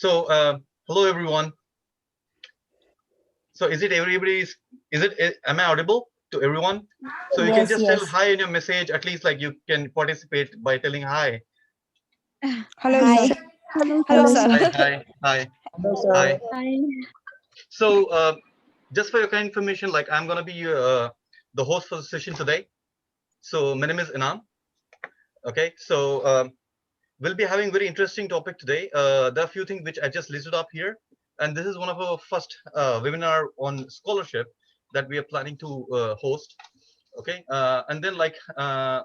So, hello everyone. So, is it everybody's? Am I audible to everyone? So you can Yes, just tell yes. hi in your message. At least, like you can participate by telling hi. Hello, Hi. sir. Hello, Hello, sir. sir. Hi, hi, hi, Hello, sir. hi. Hi. So, just for your kind information, like I'm gonna be the host for the session today. So my name is Inam. Okay, so we'll be having very interesting topic today. There are a few things which I just listed up here, and this is one of our first webinar on scholarship that we are planning to host. Okay, and then like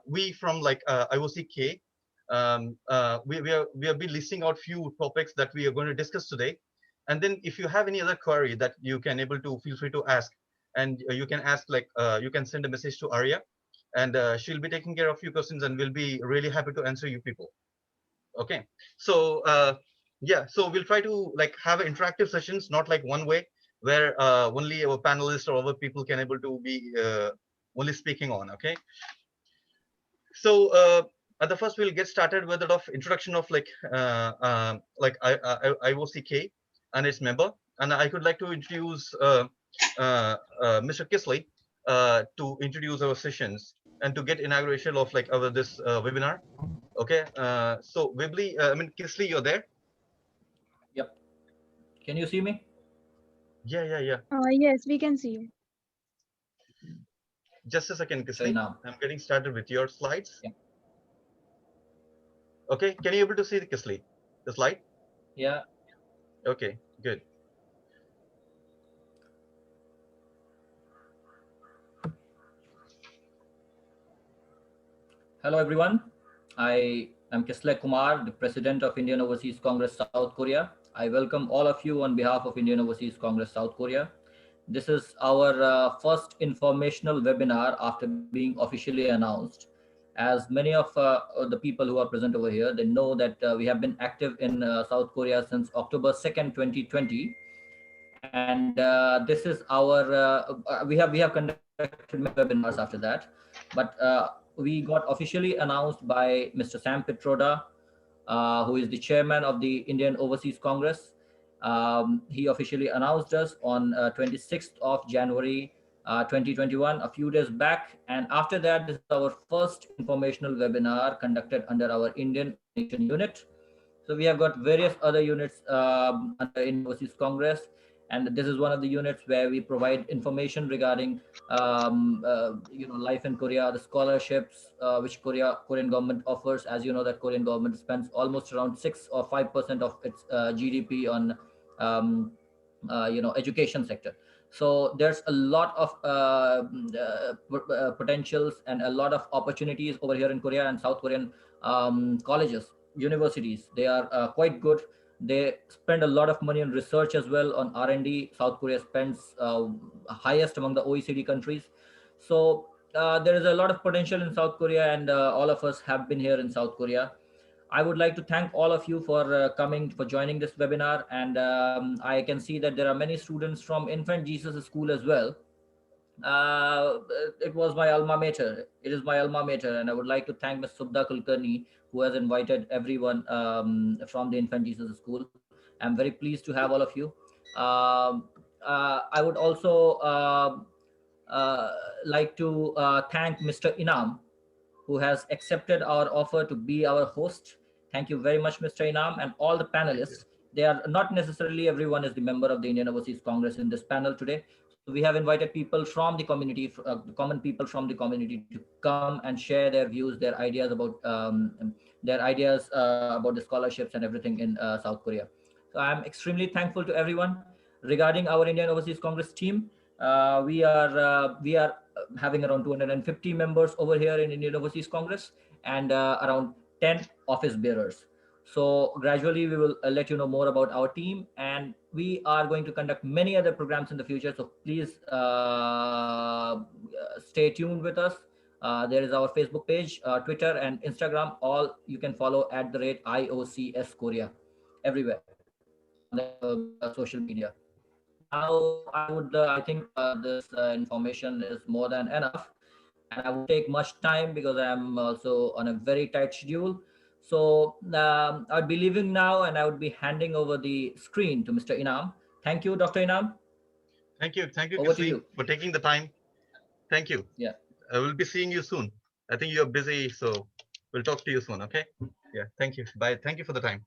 we from like IOCK, we have been listing out few topics that we are going to discuss today, and then if you have any other query that you can able to feel free to ask, and you can ask like you can send a message to Arya, and she'll be taking care of few questions, and we'll be really happy to answer you people. Okay, so yeah, so we'll try to like have interactive sessions, not like one way where only our panelists or other people can able to be only speaking on. Okay, so at the first we'll get started with a bit of introduction of IOCK and its member, and I could like to introduce Mr. Kisley to introduce our sessions and to get inauguration of like our this webinar. Okay, so Wibly, Kisley, you're there? Yep. Can you see me? Yeah. Yes, we can see you. Just a second, Kisley. Now. I'm getting started with your slides. Yeah. Okay, can you able to see the Kisley, the slide? Yeah. Okay, good. Hello, everyone. I am Kgsp Kumar, the President of Indian Overseas Congress South Korea. I welcome all of you on behalf of Indian Overseas Congress South Korea. This is our first informational webinar after being officially announced. As many of the people who are present over here, they know that we have been active in South Korea since October 2nd, 2020. And this is we have conducted many webinars after that, but we got officially announced by Mr. Sam Pitroda, who is the chairman of the Indian Overseas Congress. He officially announced us on 26th of January 2021, a few days back. And after that, this is our first informational webinar conducted under our Indian Nation unit. So we have got various other units under Indian Overseas Congress, and this is one of the units where we provide information regarding life in Korea, the scholarships which Korean government offers. As you know, that Korean government spends almost around 6 or 5% of its GDP on education sector. So there's a lot of potentials and a lot of opportunities over here in Korea, and South Korean colleges, universities, they are quite good. They spend a lot of money on research as well, on R&D. South Korea spends highest among the OECD countries. So there is a lot of potential in South Korea, and all of us have been here in South Korea. I would like to thank all of you for for joining this webinar. And I can see that there are many students from Infant Jesus School as well. It was my alma mater. It is my alma mater, and I would like to thank Ms. Subda Kulkarni, who has invited everyone from the Infant Jesus School. I'm very pleased to have all of you. I would also like to thank Mr. Inam, who has accepted our offer to be our host. Thank you very much, Mr. Inam, and all the panelists. They are not necessarily everyone is the member of the Indian Overseas Congress in this panel today. So we have invited people from the community, common people from the community, to come and share their views, their ideas about the scholarships and everything in South Korea. So I'm extremely thankful to everyone. Regarding our Indian Overseas Congress team, we are having around 250 members over here in Indian Overseas Congress, and around 10 office bearers. So gradually we will let you know more about our team, and we are going to conduct many other programs in the future. So please stay tuned with us. There is our Facebook page, Twitter and Instagram. All you can follow at the rate IOCS Korea everywhere on the social media. Now, I think this information is more than enough, and I won't take much time because I am also on a very tight schedule. So I'd be leaving now, and I would be handing over the screen to Mr. Inam. Thank you, Dr. Inam. Thank you, Over to Kgsp, you. for taking the time. Thank you. Yeah. I will be seeing you soon. I think you're busy, so we'll talk to you soon. Okay. Yeah. Thank you. Bye. Thank you for the time.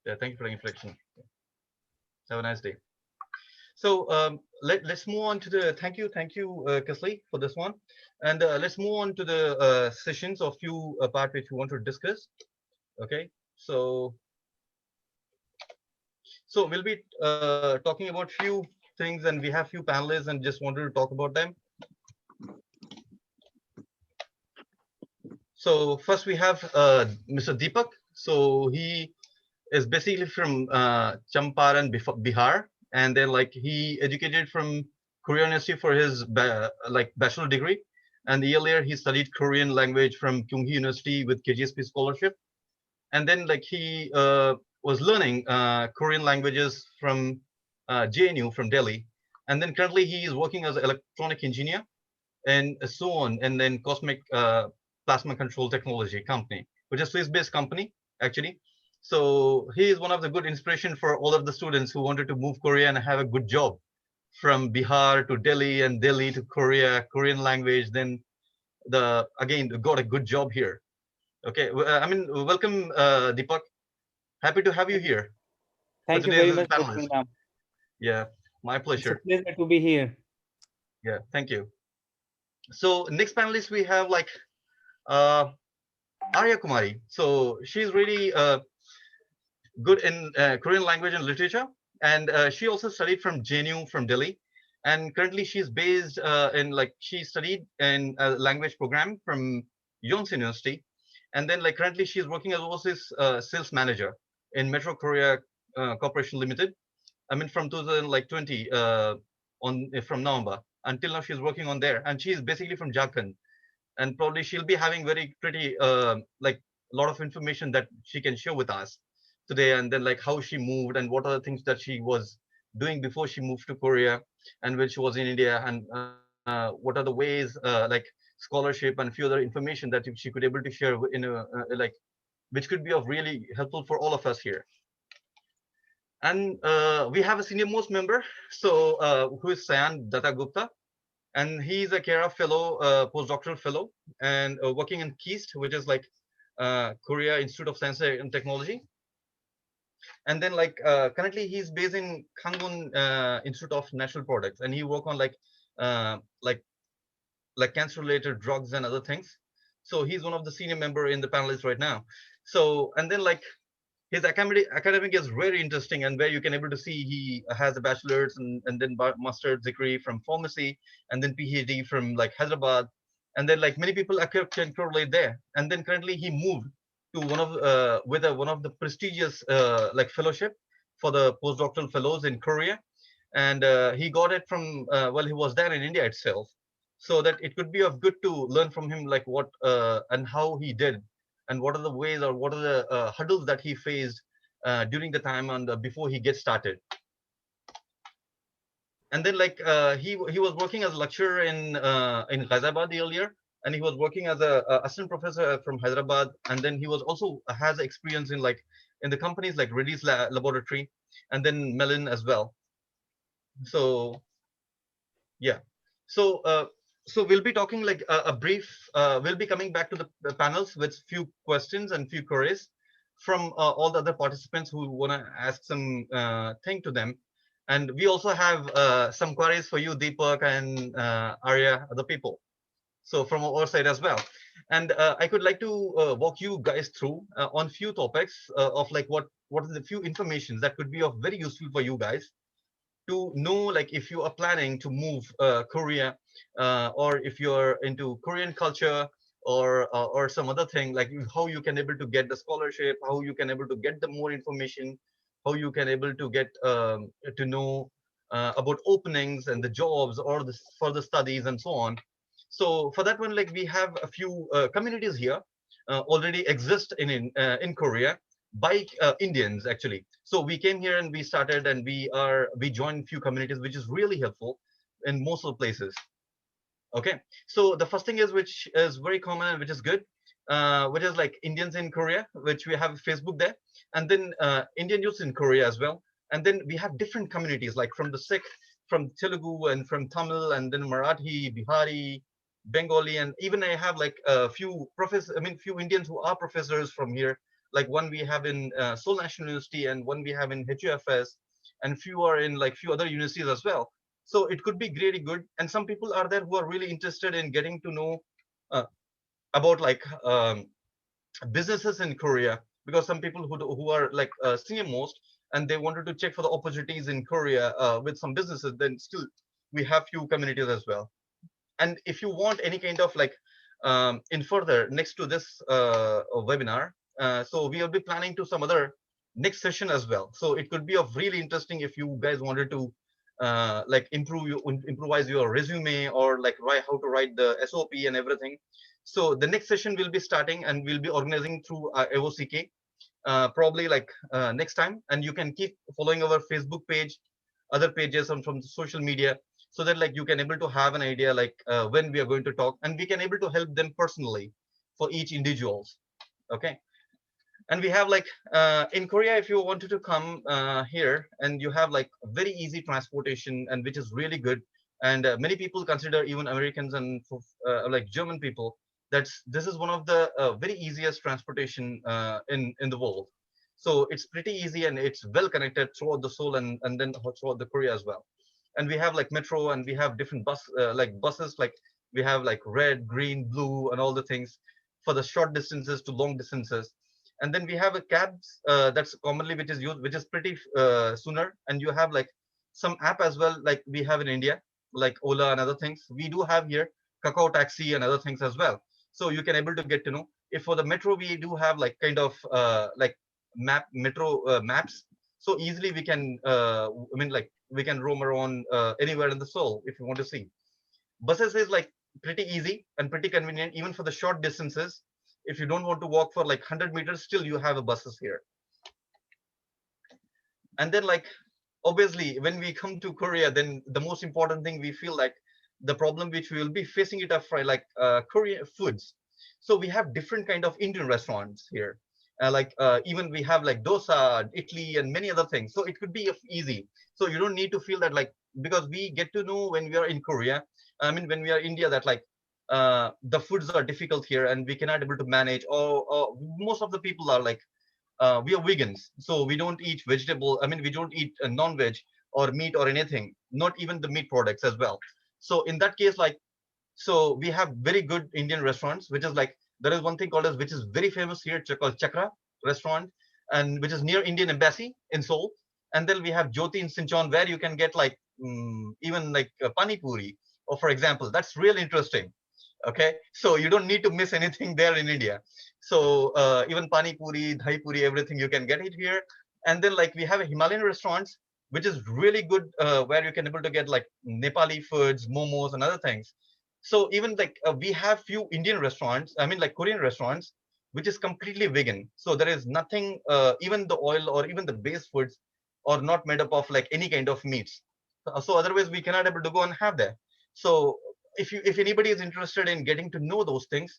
Yeah. Thank you for the inflection. Have a nice day. So let's move on to the thank you, Kgsp, for this one, and let's move on to the sessions or few part which we want to discuss. Okay. So we'll be talking about few things, and we have few panelists, and just wanted to talk about them. So first we have Mr. Deepak. So he is basically from Champaran, Bihar, and then like he educated from Korea University for his bachelor degree, and the year later he studied Korean language from Kyunghee University with Kgsp Scholarship, and then like he was learning Korean languages from JNU from Delhi, and then currently he is working as an electronic engineer and so on, and then Cosmic Plasma Control Technology company, which is Swiss-based company actually. So he is one of the good inspiration for all of the students who wanted to move Korea and have a good job from Bihar to Delhi and Delhi to Korea, Korean language. Then again got a good job here. Okay, I mean welcome Deepak. Happy to have you here for Thank you today's very much, Dr. panelist. Inam. Yeah, my It's a pleasure. pleasure to be here. Yeah, thank you. So next panelist we have like uh, Arya Kumari. So she's really good in Korean language and literature, and she also studied from JNU from Delhi, and currently she's based in like she studied in a language program from Yonsei University, and then like currently she's working as overseas sales manager in Metro Korea Corporation Limited. I mean from 2020 on from November until now she's working on there, and she's basically from Jharkhand, and probably she'll be having very pretty like a lot of information that she can share with us today, and then like how she moved and what are the things that she was doing before she moved to Korea and when she was in India, and what are the ways like scholarship and few other information that she could able to share in a like which could be of really helpful for all of us here. And we have a senior most member, so who is Sayan Datta Gupta, and he's a Kara fellow, postdoctoral fellow, and working in KIST, which is like Korea Institute of Science and Technology. And then like currently he's based in Kangun Institute of Natural Products, and he work on uh, like cancer related drugs and other things. So he's one of the senior member in the panelists right now. So and then like his academic is very interesting, and where you can able to see he has a bachelor's and then master's degree from pharmacy, and then PhD from like Hyderabad, and then like many people can correlate there. And then currently he moved to one of with one of the prestigious like fellowship for the postdoctoral fellows in Korea, and he got it from well he was there in India itself, so that it could be of good to learn from him like what and how he did, and what are the ways or what are the hurdles that he faced during the time and before he gets started. And then like he was working as a lecturer in Ghaziabad earlier, and he was working as a assistant professor from Hyderabad, and then he was also has experience in like in the companies like Reddy's Laboratory and then Mellon as well. So yeah, so so we'll be talking like a brief we'll be coming back to the panels with few questions and few queries from all the other participants who want to ask some thing to them, and we also have some queries for you, Deepak and Arya, other people, so from our side as well. And I could like to walk you guys through on few topics of like what are the few informations that could be of very useful for you guys to know, like if you are planning to move Korea, or if you're into Korean culture or some other thing, like how you can able to get the scholarship, how you can able to get the more information, how you can able to get to know about openings and the jobs or the further studies and so on. So for that one, like we have a few communities here already exist in Korea by Indians actually. So we came here and we started and we joined few communities, which is really helpful in most of the places. Okay, so the first thing is which is very common and which is good. which is like Indians in Korea, which we have Facebook there, and then Indian youths in Korea as well. And then we have different communities, like from the Sikh, from Telugu, and from Tamil, and then Marathi, Bihari, Bengali, and even I have like a few few Indians who are professors from here. Like one we have in Seoul National University, and one we have in HUFS, and few are in like few other universities as well. So it could be really good. And some people are there who are really interested in getting to know uh, about like businesses in Korea, because some people who are like senior most, and they wanted to check for the opportunities in Korea with some businesses. Then still we have few communities as well. And if you want any kind of like in further next to this webinar, so we will be planning to some other next session as well. So it could be of really interesting if you guys wanted to like improvise your resume, or like how to write the SOP and everything. So the next session will be starting, and we'll be organizing through IOCK probably like next time. And you can keep following our Facebook page, other pages, and from the social media, so that like you can able to have an idea like when we are going to talk, and we can able to help them personally for each individuals. Okay. And we have like in Korea, if you wanted to come here, and you have like very easy transportation, and which is really good. And many people consider, even Americans and like German people, that's this is one of the very easiest transportation in the world. So it's pretty easy, and it's well connected throughout the Seoul, and then throughout the Korea as well. And we have like metro, and we have different like buses, like we have like red, green, blue, and all the things for the short distances to long distances. And then we have a cabs that's commonly which is used, which is pretty sooner. And you have like some app as well, like we have in India, like Ola and other things. We do have here Kakao Taxi and other things as well. So you can able to get to know. If for the metro, we do have like kind of like metro maps. So easily we can like we can roam around anywhere in the Seoul if you want to see. Buses is like pretty easy and pretty convenient, even for the short distances. If you don't want to walk for like 100 meters, still you have a buses here. And then like obviously when we come to Korea, then the most important thing we feel like the problem which we will be facing it up for like Korean foods. So we have different kind of Indian restaurants here. Even we have like dosa, Italy, and many other things. So it could be easy. So you don't need to feel that like, because we get to know when we are in Korea, when we are India, that like the foods are difficult here, and we cannot able to manage. Or most of the people are like we are vegans, so we don't eat vegetable. We don't eat non-veg or meat or anything, not even the meat products as well. So in that case, like, so we have very good Indian restaurants, which is like, there is one thing called as, which is very famous here, called Chakra restaurant, and which is near Indian Embassy in Seoul. And then we have Jyoti in Sinchon, where you can get like even like pani puri, or for example, that's real interesting. Okay, so you don't need to miss anything there in India. So even pani puri, dhahi puri, everything you can get it here. And then like we have a Himalayan restaurants, which is really good, where you can able to get like Nepali foods, momos, and other things. So even like we have few Indian restaurants, like Korean restaurants, which is completely vegan. So there is nothing, even the oil or even the base foods are not made up of like any kind of meats. So otherwise we cannot able to go and have that. So if anybody is interested in getting to know those things,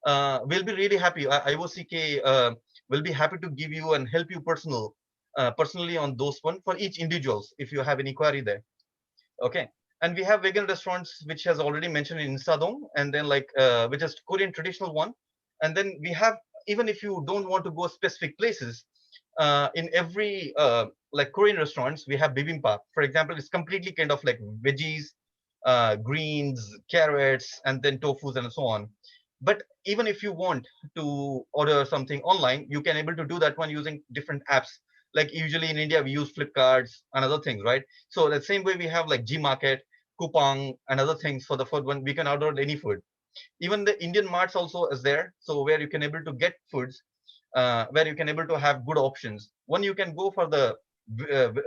we'll be really happy. IOCK will be happy to give you and help you personally on those one for each individuals if you have any query there. Okay. And we have vegan restaurants, which has already mentioned in Sadong, and then like which is Korean traditional one. And then we have, even if you don't want to go specific places, in every like Korean restaurants, we have bibimbap. For example, it's completely kind of like veggies, greens, carrots, and then tofus and so on. But even if you want to order something online, you can able to do that one using different apps. Like usually in India, we use Flipkarts and other things, right? So the same way we have like Gmarket, Coupang, and other things for the food one, we can order any food. Even the Indian marts also is there, so where you can able to get foods, where you can able to have good options. One, you can go for the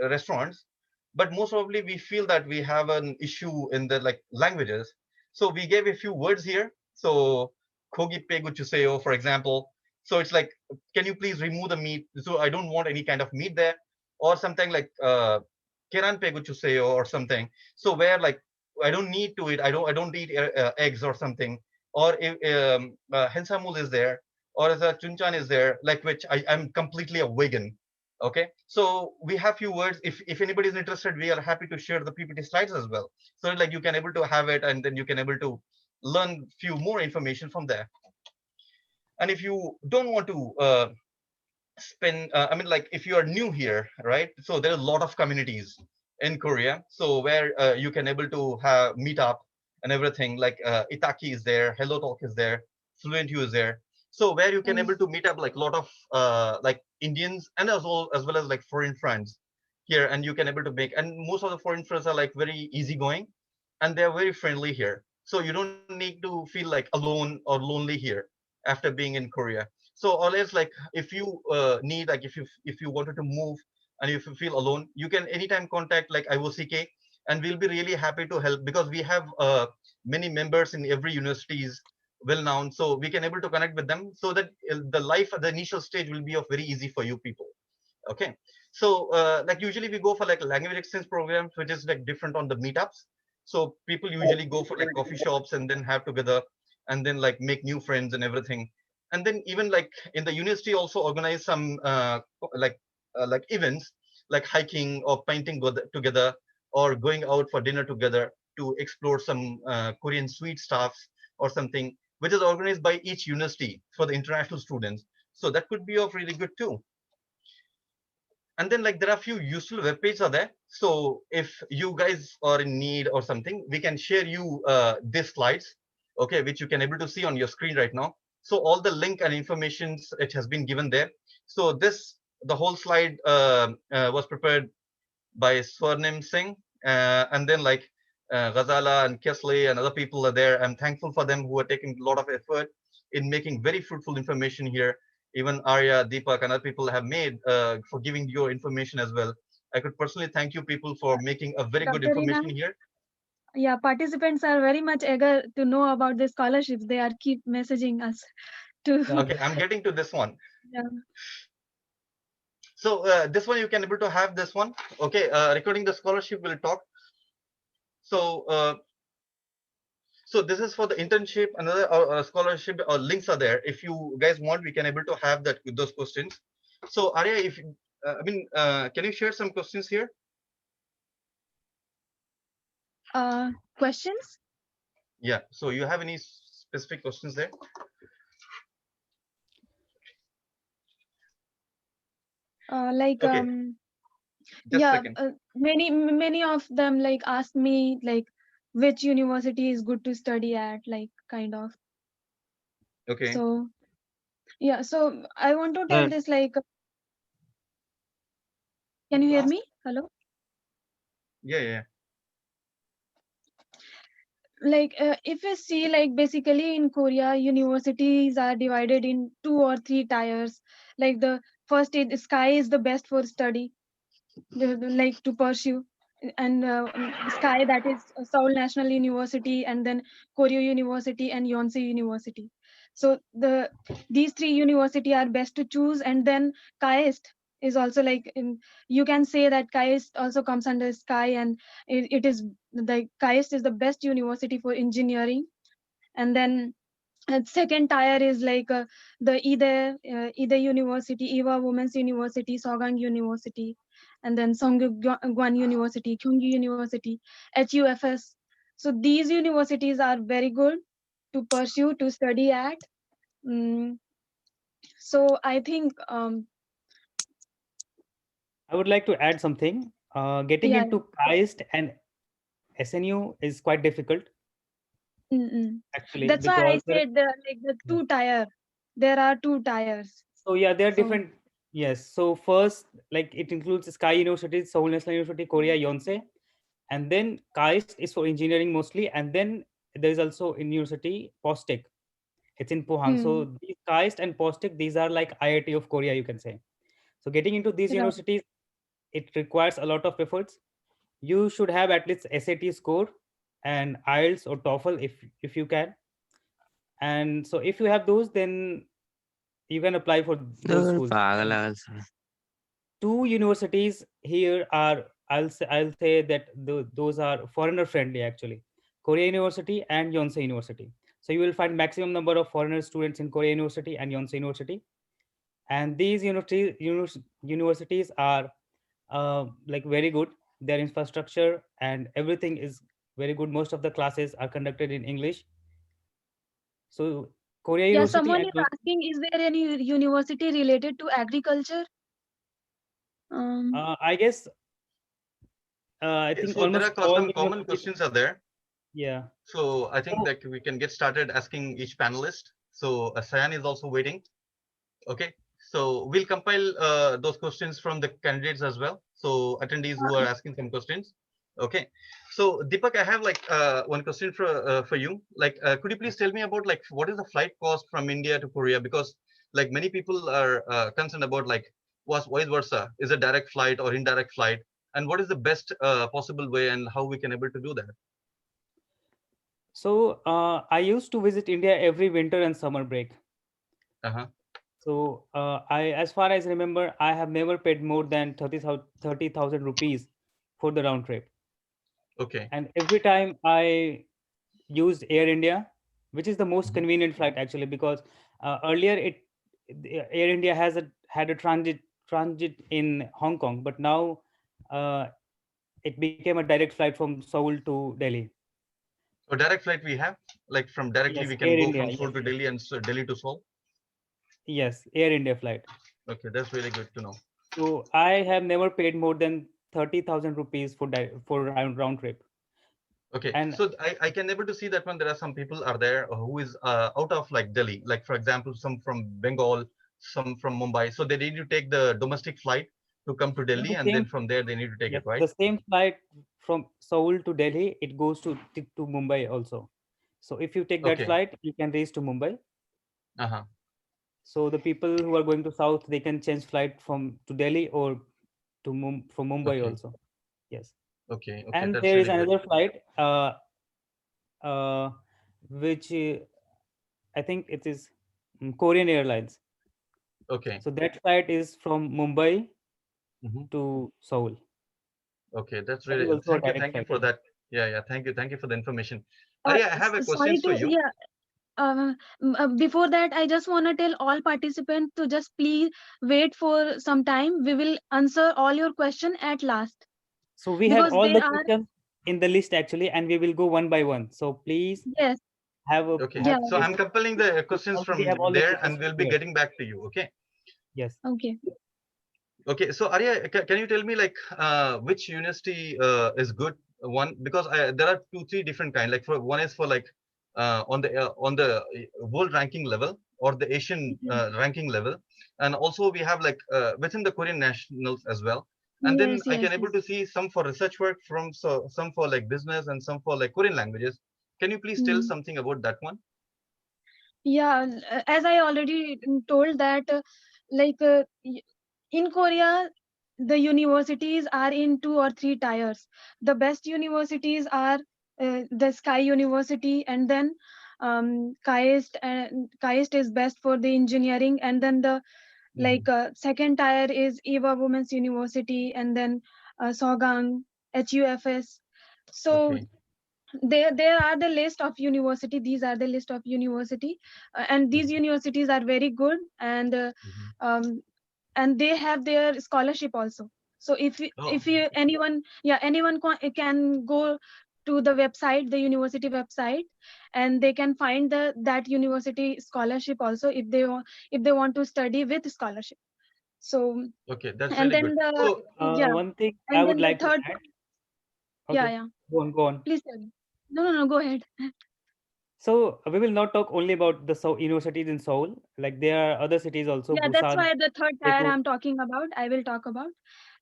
restaurants, but most probably we feel that we have an issue in the like languages. So we gave a few words here. So kogi peguchuseo, for example. So it's like, can you please remove the meat? So I don't want any kind of meat there, or something like keran peguchuseo or something. So where like I don't need to eat, I don't eat eggs or something. Or if hensamul is there, or as a Chunchan is there, like which I'm completely a vegan. Okay, so we have few words. If anybody is interested, we are happy to share the PPT slides as well. So like you can able to have it, and then you can able to learn few more information from there. And if you don't want to spend, I mean, like if you are new here, right? So there are a lot of communities in Korea. So where you can able to have meet up and everything. Like Itaki is there, Hello Talk is there, Fluent U is there. So where you can able to meet up like a lot of like Indians and as well as like foreign friends here, and you can able to make. And most of the foreign friends are like very easygoing, and they are very friendly here. So you don't need to feel like alone or lonely here after being in Korea. So always like if you need, like if you wanted to move and if you feel alone, you can anytime contact like IOCK, and we'll be really happy to help, because we have many members in every universities well known, so we can able to connect with them, so that the life at the initial stage will be of very easy for you people. Okay, so like usually we go for like language exchange programs, which is like different on the meetups. So people usually go for like coffee shops and then have together, and then like make new friends and everything. And then even like in the university also organize some like events, like hiking or painting together, or going out for dinner together to explore some Korean sweet stuffs or something, which is organized by each university for the international students. So that could be of really good too. And then like there are a few useful web pages are there. So if you guys are in need or something, we can share you these slides, okay, which you can able to see on your screen right now. So all the link and informations, it has been given there. So the whole slide was prepared by Swarnim Singh, and then like Ghazala and Kesley and other people are there. I'm thankful for them who are taking a lot of effort in making very fruitful information here. Even Arya, Deepak, and other people have made for giving your information as well. I could personally thank you people for making a very good Dr. Rina, information here. yeah, participants are very much eager to know about the scholarships. They are keep messaging us to. Okay, I'm getting to this one. Yeah. So this one you can able to have this one. Okay, recording the scholarship will talk. So so this is for the internship. Another scholarship or links are there. If you guys want, we can able to have that with those questions. So Arya, if I mean, can you share some questions here? Questions? Yeah. So you have any specific questions there? Like Okay. Just a yeah, second. many of them like ask me like which university is good to study at, like kind of. Okay. So yeah, so I want to tell this like, can you hear me? Hello? Yeah, yeah. Like if you see, like basically in Korea, universities are divided in 2 or 3 tiers. Like the first is Sky is the best for study, like to pursue, and Sky, that is Seoul National University, and then Koryo University and Yonsei University. So these 3 university are best to choose, and then Kgsp is also like you can say that Kgsp also comes under Sky, and it is the Kgsp is the best university for engineering. And then second tier is like the Ide University, Eva Women's University, Sogang University, and then Songgyeon University, Kyungju University, HUFS. So these universities are very good to pursue, to study at. Mm, so I think I would like to add something. Getting yeah. into KAIST and SNU is quite difficult Mm-mm. actually That's why I because said like the 2 tier. There are 2 tiers. so yeah, there are So different. Yes. So first, like it includes Sky University, Seoul National University, Korea, Yonsei, and then KAIST is for engineering mostly, and then there is also in university Postec. It's in Pohang. hmm, So these KAIST and Postec, these are like IIT of Korea, you can say. So getting into these right. universities, it requires a lot of efforts. You should have at least SAT score and IELTS or TOEFL if you can. And so if you have those, then you can apply for those schools. Two universities here are, I'll say that those are foreigner friendly actually, Korea University and Yonsei University. So you will find maximum number of foreigner students in Korea University and Yonsei University. And these universities are like very good. Their infrastructure and everything is very good. Most of the classes are conducted in English. So Korea Yeah, University someone and is asking, is there any university related to agriculture? I guess I Okay, think so there almost are all some common universities. questions are there. Yeah. So I think So, that we can get started asking each panelist. So Sayan is also waiting. Okay, so we'll compile those questions from the candidates as well. So attendees who are asking some questions. Okay, so Deepak, I have like one question for you. Like, could you please tell me about like what is the flight cost from India to Korea? Because like many people are concerned about like was vice versa, is a direct flight or indirect flight, and what is the best possible way and how we can able to do that? so I used to visit India every winter and summer break. Uh-huh. So as far as I remember, I have never paid more than 30,000 rupees for the round trip. Okay. And every time I used Air India, which is the most Mhm. convenient flight actually, because earlier Air India had a transit in Hong Kong, but now uh, it became a direct flight from Seoul to Delhi. So direct flight we have, like from directly Yes, we can Air go India. from Seoul Yes, to yes, Delhi and Delhi to Seoul. yes, Air India flight. Okay, that's really good to know. So I have never paid more than 30,000 rupees for round trip. Okay, And so I can able to see that when there are some people are there who is out of like Delhi, like for example, some from Bengal, some from Mumbai. So they need to take the domestic flight to come to Delhi, the and then same, from there they need to take yes, it, right? the same flight from Seoul to Delhi, it goes to Mumbai also. So if you take that Okay. flight, you can reach to Mumbai. Uh-huh. So the people who are going to south, they can change flight from to Delhi or from Mumbai Okay. also. Yes. Okay. Okay. And That's there is really good. another flight, uh, which I think it is Korean Airlines. Okay. So that flight is from Mumbai Hmm. to Seoul. Okay. That's That is really, also a direct thank you flight. for Yes. that. Yeah. Yeah. Thank you. Thank you for the information. Arya, I have a Sorry questions for to, you. yeah. Before that, I just want to tell all participants to just please wait for some time. We will answer all your question at last So we have because all they the are, questions in the list actually, and we will go one by one. So please yes, Okay. yeah, have So faith. I'm compiling the We questions already from have all the there, questions and we'll be prepared. getting back to you. Okay. Yes. okay. Okay, so Arya, can you tell me like which university is good? One because there are two, three different kind. Like for one is for like on the world ranking level or the Asian Mhm. ranking level, and also we have like within the Korean nationals as well. And then Yes, I can yes, able yes. to see some for research work from some for like business and some for like Korean languages. Can you please tell Mm. something about that one? Yeah, as I already told that, like in Korea, the universities are in two or three tiers. The best universities are the Sky University, and then KAIST, and KAIST is best for the engineering, and then the Hmm. second tier is Eva Women's University, and then Sogang, HUFS. So Okay. there are the list of university, these are the list of university, and these Hmm. universities are very good, Hmm. um, and they have their scholarship also. So Oh, if you anyone, yeah, anyone can go to the website, the university website, and they can find that university scholarship also, if they want to study with scholarship. So okay, that's and really then good. the, So yeah, One thing I and would then the like to third, add. yeah, Okay, yeah, go on, go on. please tell me. No, go ahead. So we will not talk only about the universities in Seoul. Like there are other cities also, Yeah, that's Busan, why the third tier Daegu, I'm talking about, I will talk about.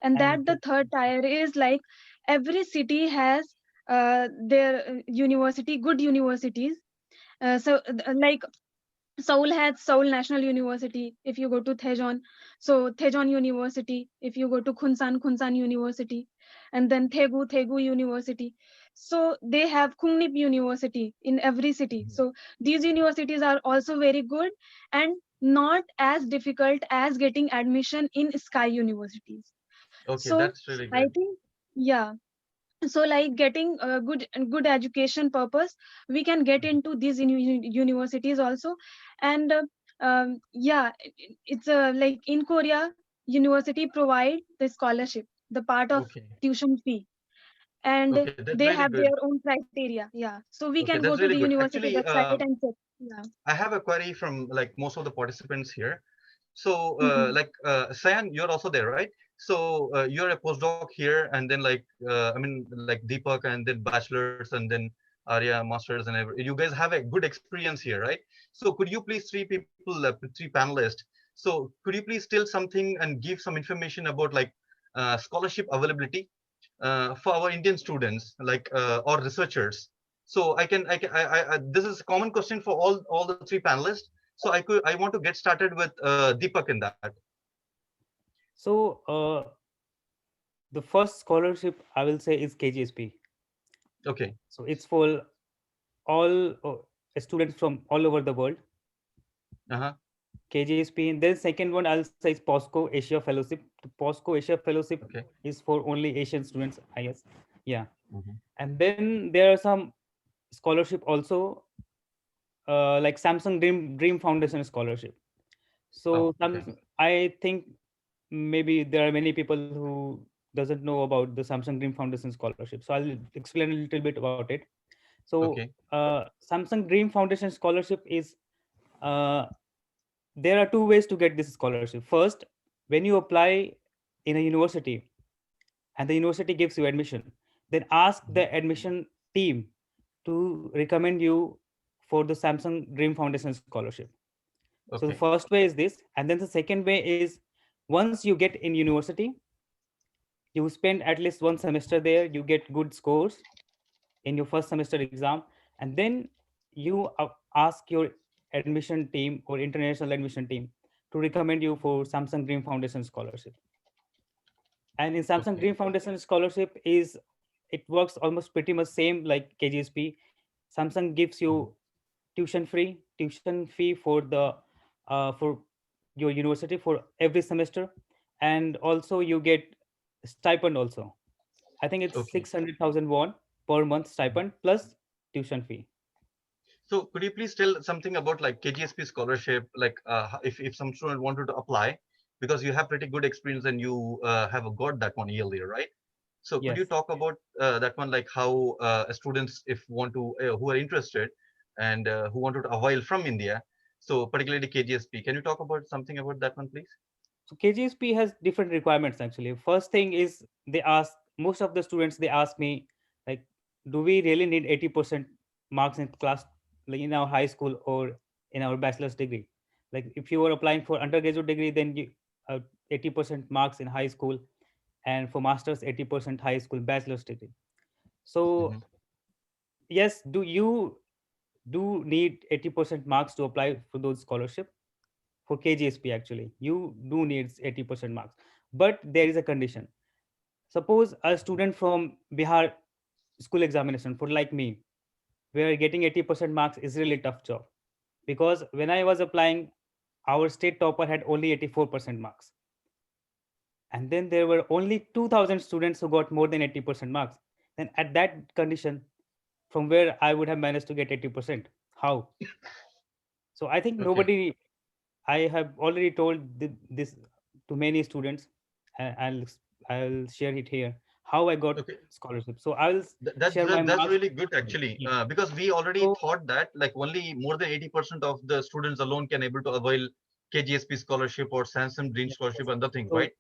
And and that the third tier is like every city has their university, good universities. Like Seoul has Seoul National University. If you go to Daejeon, so Daejeon University. If you go to Kunsan, Kunsan University, and then Daegu University. So they have Kungnip University in every city. mhm. So these universities are also very good and not as difficult as getting admission in Sky universities. Okay, So that's really I good. think, yeah. So like getting a good education purpose, we can get into these universities also. And yeah, it's like in Korea, university provide the scholarship, the part of Okay. tuition fee, and Okay, that's they really have good. their own criteria. Yeah, so we Okay, can go that's to the really good. university Actually, website and check. Yeah. I have a query from like most of the participants here. So, Hmm. like Sayan, you're also there, right? So you're a postdoc here, and then like I mean, like Deepak, and then bachelors, and then Arya masters, and you guys have a good experience here, right? So could you please three people, three panelists? So could you please tell something and give some information about like scholarship availability for our Indian students, like or researchers? So this is a common question for all the three panelists. So I want to get started with Deepak in that. So the first scholarship I will say is KGSP. Okay. So it's for all students from all over the world. Uh-huh. KGSP. And then second one I'll say is POSCO Asia Fellowship. The POSCO Asia Fellowship Okay. is for only Asian students, I guess. Yeah. Mhm. And then there are some scholarship also, like Samsung Dream Foundation scholarship. Oh, So okay. I think maybe there are many people who doesn't know about the Samsung Dream Foundation scholarship. So I'll explain a little bit about it. So Okay. Samsung Dream Foundation scholarship is, uh, there are two ways to get this scholarship. First, when you apply in a university and the university gives you admission, then ask Mhm. the admission team to recommend you for the Samsung Dream Foundation scholarship. So the Okay. first way is this, and then the second way is, once you get in university, you spend at least one semester there, you get good scores in your first semester exam, and then you ask your admission team or international admission team to recommend you for Samsung Dream Foundation scholarship. And in Samsung Okay. Dream Foundation scholarship is, it works almost pretty much same like KGSP. Samsung gives Mhm. you tuition fee for the for your university for every semester, and also you get stipend also. I think it's Okay. 600,000 won per month Mhm. stipend plus tuition fee. So could you please tell something about like KGSP scholarship, like if some student wanted to apply, because you have pretty good experience and you have got that one yearly, right? So could you Yes. talk about that one, like how students, if want to, who are interested and who wanted to avail from India, so particularly KGSP, can you talk about something about that one, please? So KGSP has different requirements actually. First thing is, they ask most of the students, they ask me like, do we really need 80% marks in class, like in our high school or in our bachelor's degree? Like if you are applying for undergraduate degree, then you 80% marks in high school, and for masters 80% high school bachelor's degree. So Hmm. yes, do you do need 80% marks to apply for those scholarship? For KGSP actually, you do need 80% marks, but there is a condition. Suppose a student from Bihar school examination, for like me, where getting 80% marks is really tough job, because when I was applying, our state topper had only 84% marks, and then there were only 2,000 students who got more than 80% marks. Then at that condition, from where I would have managed to get 80%? How? So I think Okay. nobody. I have already told this to many students, and I'll share it here how I got Okay. scholarship. So I will share my That's marks. really good actually, Yeah. because we already So thought that like only more than 80% of the students alone can able to avail KGSP scholarship or Samsung Green yes, scholarship yes. and the thing, So right?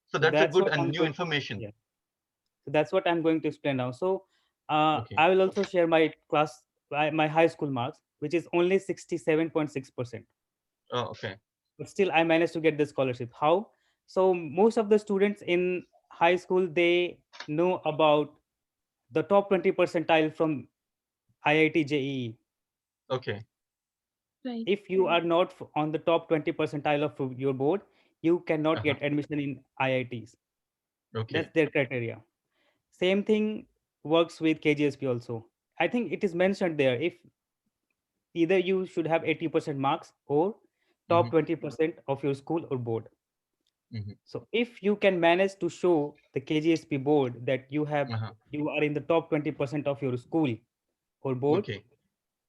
So so that's a that's good what and I'm new going. information. Yeah. So that's what I'm going to explain now. So Okay. I will also share my my high school marks, which is only 67.6%. Oh, okay. But still I managed to get the scholarship. How? So most of the students in high school, they know about the top 20 percentile from IIT JEE. Okay. Right. If you are not on the top 20 percentile of your board, you cannot Uh-huh. get admission in IITs. Okay. That's their criteria. Same thing works with KGSP also. I think it is mentioned there, if either you should have 80% marks or top Hmm. 20% of your school or board. Mhm. So if you can manage to show the KGSP board that you Uh-huh. are in the top 20% of your school or board, Okay.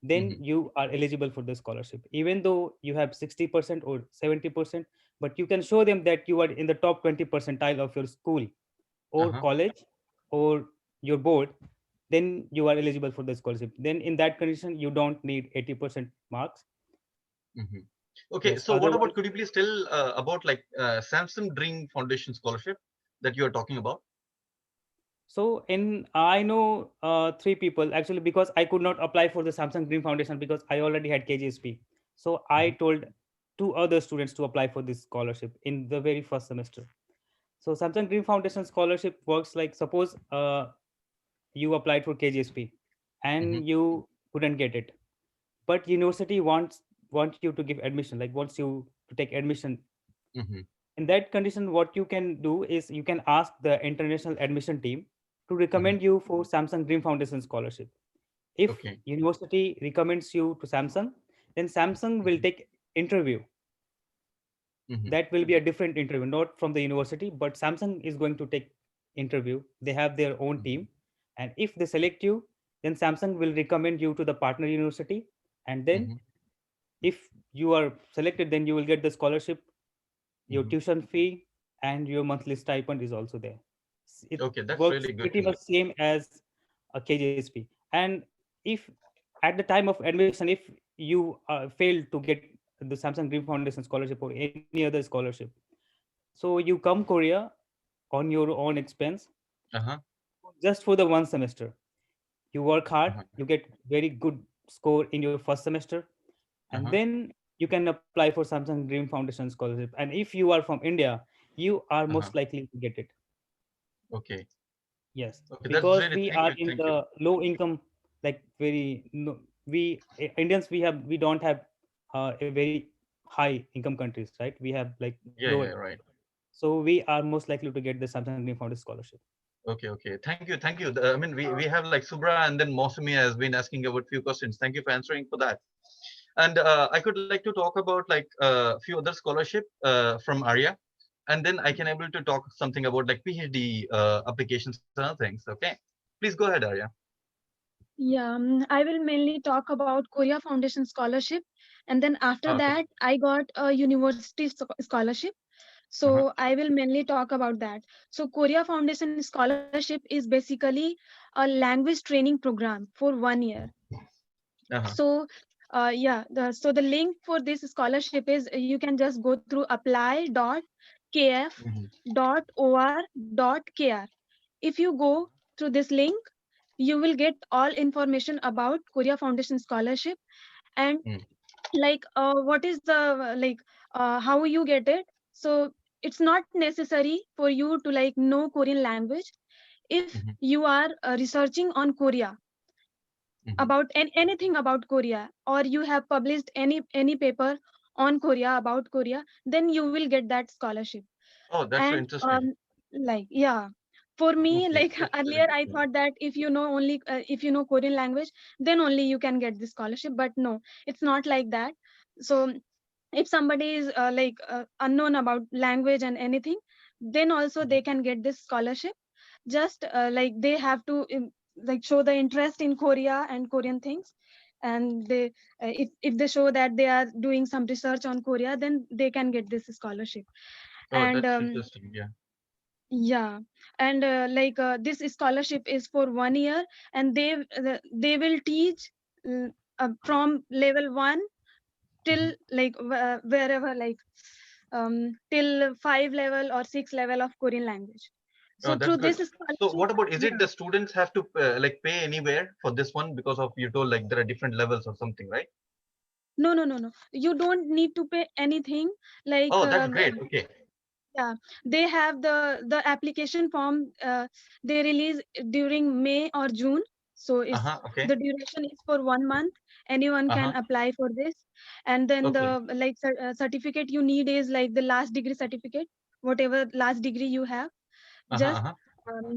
then Mhm. you are eligible for the scholarship. Even though you have 60% or 70%, but you can show them that you are in the top 20 percentile of your school or Uh-huh. college or your board, then you are eligible for the scholarship. Then in that condition, you don't need 80% marks. Mhm. Okay, Yes, so what otherwise. about, could you please tell about like Samsung Dream Foundation Scholarship that you are talking about? So in I know three people actually, because I could not apply for the Samsung Green Foundation because I already had KGSP. So I Mhm. told two other students to apply for this scholarship in the very first semester. So Samsung Green Foundation scholarship works like, suppose you applied for KGSP Mhm. and you couldn't get it, but university want you to give admission, like wants you to take admission. Mhm. In that condition, what you can do is you can ask the international admission team to Mhm. recommend you for Samsung Dream Foundation scholarship. If Okay. university recommends you to Samsung, then Samsung will Mhm. take interview. Mhm. That will be a different interview, not from the university, but Samsung is going to take interview. They have their own Mhm. team, and if they select you, then Samsung will recommend you to the partner university, and then Mhm. if you are selected, then you will get the scholarship, your Mhm. tuition fee, and your monthly stipend is also there. It Okay, that's works really good pretty to know. much same as a KJSP. And if at the time of admission, if you fail to get the Samsung Green Foundation scholarship or any other scholarship, so you come Korea on your own expense Uh-huh. just for the one semester. You work hard, Uh-huh. you get very good score in your first semester, and Uh-huh. then you can apply for Samsung Dream Foundation scholarship. And if you are from India, you are most Uh-huh. likely to get it. Okay. Yes, Okay, that's because really, we thank are you. in Thank you. the low income, like very no, Indians, we don't have a very high income countries, right? We have like Yeah, low, yeah, right. so we are most likely to get the Samsung Green Foundation scholarship. Okay, okay. Thank you. Thank you. I mean, we have like Subra and then Mosumi has been asking about few questions. Thank you for answering for that. And I could like to talk about like a few other scholarship from Arya, and then I can able to talk something about like PhD applications and other things. Okay, please go ahead, Arya. Yeah, I will mainly talk about Korea Foundation Scholarship, and then after Okay. that, I got a university scholarship. Uh-huh. So I will mainly talk about that. So Korea Foundation Scholarship is basically a language training program for 1 year. Uh-huh. So yeah, the link for this scholarship is you can just go through Hmm. apply.kf.or.kr. If you go through this link, you will get all information about Korea Foundation Scholarship, and like what is the how you get it. So it's not necessary for you to like know Korean language. If Hmm. you are researching on Korea, Hmm. about anything about Korea, or you have published any paper on Korea about Korea, then you will get that scholarship. Oh, that's so And interesting. like yeah, for me, Okay, like that's really earlier good I to know. thought that if you know only if you know Korean language, then only you can get this scholarship, but no, it's not like that. So if somebody is unknown about language and anything, then also they can get this scholarship. Just like they have to like show the interest in Korea and Korean things, and they if they show that they are doing some research on Korea, then they can get this scholarship. Oh, And that's interesting. Yeah. yeah, and this scholarship is for 1 year, and they will teach from level 1 till Hmm. like wherever, like till 5 level or 6 level of Korean language. Oh, So that's through good. this So, scholarship, what about, is it yeah, the students have to like pay anywhere for this one because of, you told like there are different levels or something, right? no, you don't need to pay anything. Like Oh, that's great. Okay. yeah, they have the application form, they release during May or June. So it's Uh-huh. Okay. the duration is for 1 month. Anyone can Uh-huh. apply for this. And then the Okay. like certificate you need is like the last degree certificate, whatever last degree you have. Uh-huh. Just Uh-huh.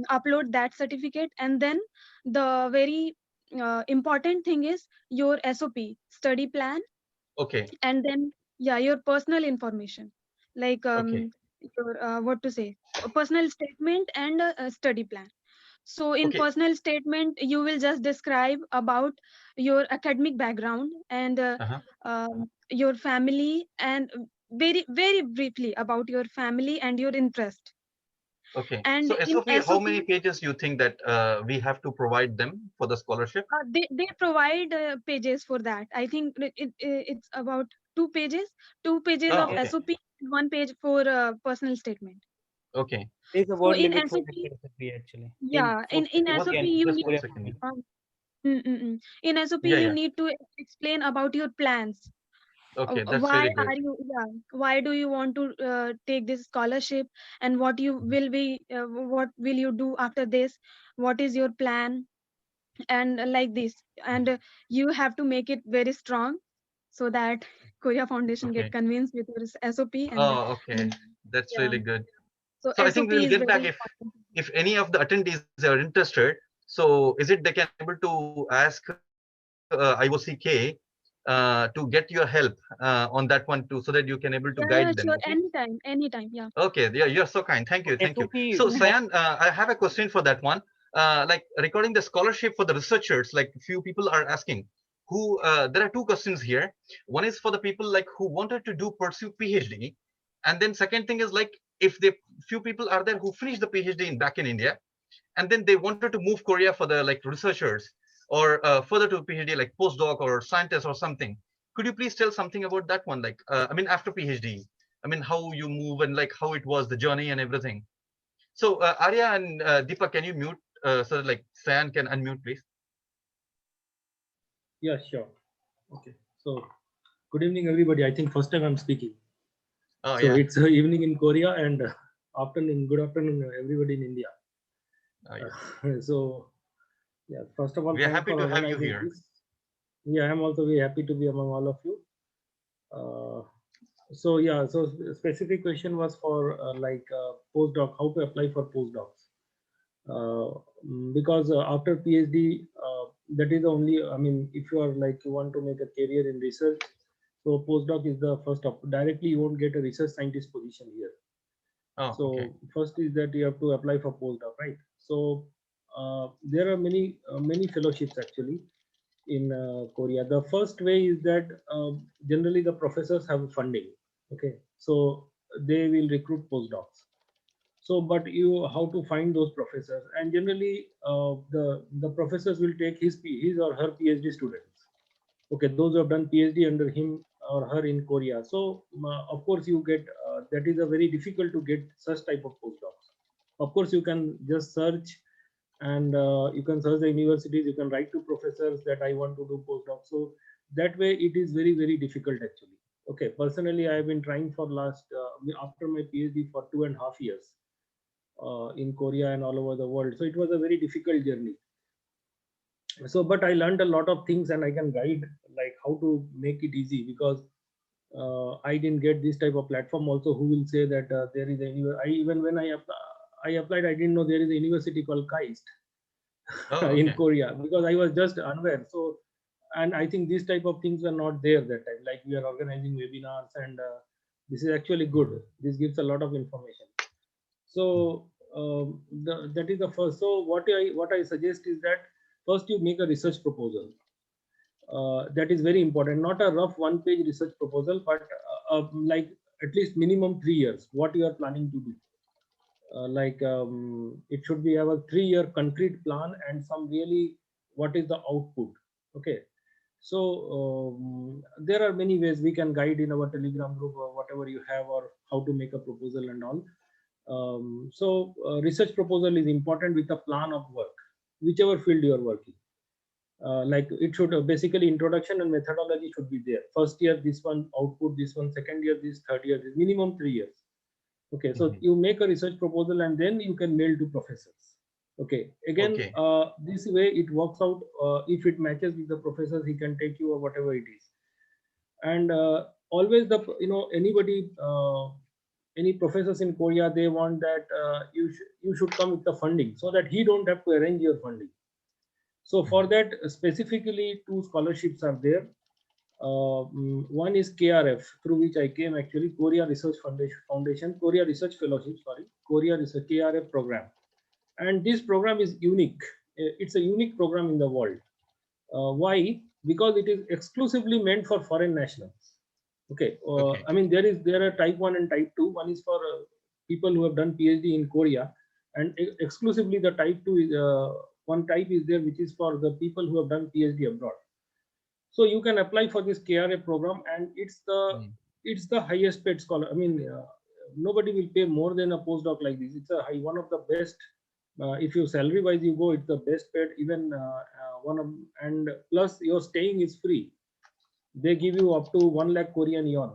upload that certificate, and then the very important thing is your SOP, study plan, Okay. and then yeah, your personal information, like Okay. your what to say, a personal statement and a study plan. So in Okay. personal statement, you will just describe about your academic background and Uh-huh. your family, and very very briefly about your family and your interest. Okay. And So in SOP, how SOP, many pages you think that we have to provide them for the scholarship? they provide pages for that. I think it's about 2 pages, 2 pages of Oh, Yes, okay. SOP, 1 page for personal statement. Okay. there's a So word in limit for SOP, recipe actually. In yeah, for in One, SOP and you just need, 1 second. Korea. um, in SOP Yeah, you yeah. need to explain about your plans. Okay, that's Why really good. are you, yeah, why do you want to take this scholarship, and what you Mhm. will be, what will you do after this, what is your plan, and like this. And you have to make it very strong so that Korea Foundation get Okay. convinced with your SOP. And Oh, okay. That's yeah, really good. so So I think SOP we will is get back very important. if any of the attendees are interested. So is it they can able to ask IOCK to get your help on that one too, so that you can able to guide Yeah, them. yeah, Okay. sure, anytime, anytime, yeah. Okay, yeah, you're so kind. Thank you, So thank you. SOP So we have. Sayan, I have a question for that one. Like regarding the scholarship for the researchers, like few people are asking, who there are two questions here. One is for the people like who wanted to do pursue PhD, and then second thing is like if the few people are there who finished the PhD in back in India, and then they wanted to move Korea for the like researchers or further to PhD like postdoc or scientist or something. Could you please tell something about that one? Like, I mean, after PhD, I mean, how you move and like how it was the journey and everything. So, Arya and Deepa, can you mute so that like Sayan can unmute, please? Yeah, sure. Okay. So, good evening, everybody. I think first time I'm speaking. Oh So yeah, it's evening in Korea and afternoon. Good afternoon, everybody in India. oh, yeah. So, yeah. First of all, We are thanks happy for to have you organizing here. this. Yeah, I'm also very happy to be among all of you. So yeah. So specific question was for postdoc. How to apply for postdocs? Because after PhD, that is the only, I mean, if you are like you want to make a career in research, so postdoc is the first up. Directly, you won't get a research scientist position here. Oh, okay. So first is that you have to apply for postdoc, right? So there are many fellowships actually in Korea. The first way is that generally the professors have funding. Okay, so they will recruit postdocs. So but you how to find those professors, and generally the professors will take his or her PhD students. Okay, those who have done PhD under him or her in Korea. So of course you get that is a very difficult to get such type of postdocs. Of course you can just search, and you can search the universities, you can write to professors that I want to do postdoc. So that way it is very difficult actually. Okay, personally I have been trying for last after my PhD for 2.5 years in Korea and all over the world. So it was a very difficult journey. So, but I learned a lot of things, and I can guide like how to make it easy, because I didn't get this type of platform also who will say that there is a even when I applied, I didn't know there is a university called Oh, Kgsp in okay. Korea, because I was just unaware. So, and I think these type of things were not there that time. Like we are organizing webinars, and this is actually good. This gives a lot of information. So that is the first. So what I suggest is that first you make a research proposal. That is very important. Not a rough one-page research proposal, but like at least minimum 3 years. What you are planning to do. It should be have a 3-year concrete plan and some really what is the output. Okay. So there are many ways we can guide in our Telegram group or whatever you have, or how to make a proposal and all. Research proposal is important with a plan of work, whichever field you are working. Like it should basically introduction and methodology should be there. First year this one, output this one, second year this, third year this, minimum 3 years. Okay, so Mhm. you make a research proposal and then you can mail to professors. Okay, again, Okay. this way it works out. If it matches with the professors, he can take you or whatever it is. And always the anybody any professors in Korea, they want that you should come with the funding so that he don't have to arrange your funding. So for Mhm. that specifically 2 scholarships are there. One is KRF, through which I came actually, Korea Research Foundation, Korea Research Fellowship, sorry, Korea Research KRF program. And this program is unique. It's a unique program in the world. Why? Because it is exclusively meant for foreign nationals. Okay. Okay. I mean, there are type 1 and type 2. One is for people who have done PhD in Korea, and exclusively the type 2 is one type is there, which is for the people who have done PhD abroad. So you can apply for this KRA program, and it's the highest paid scholar. I mean, nobody will pay more than a postdoc like this. It's one of the best. If you salary wise you go, it's the best paid. Even and plus your staying is free. They give you up to 1 lakh Korean yuan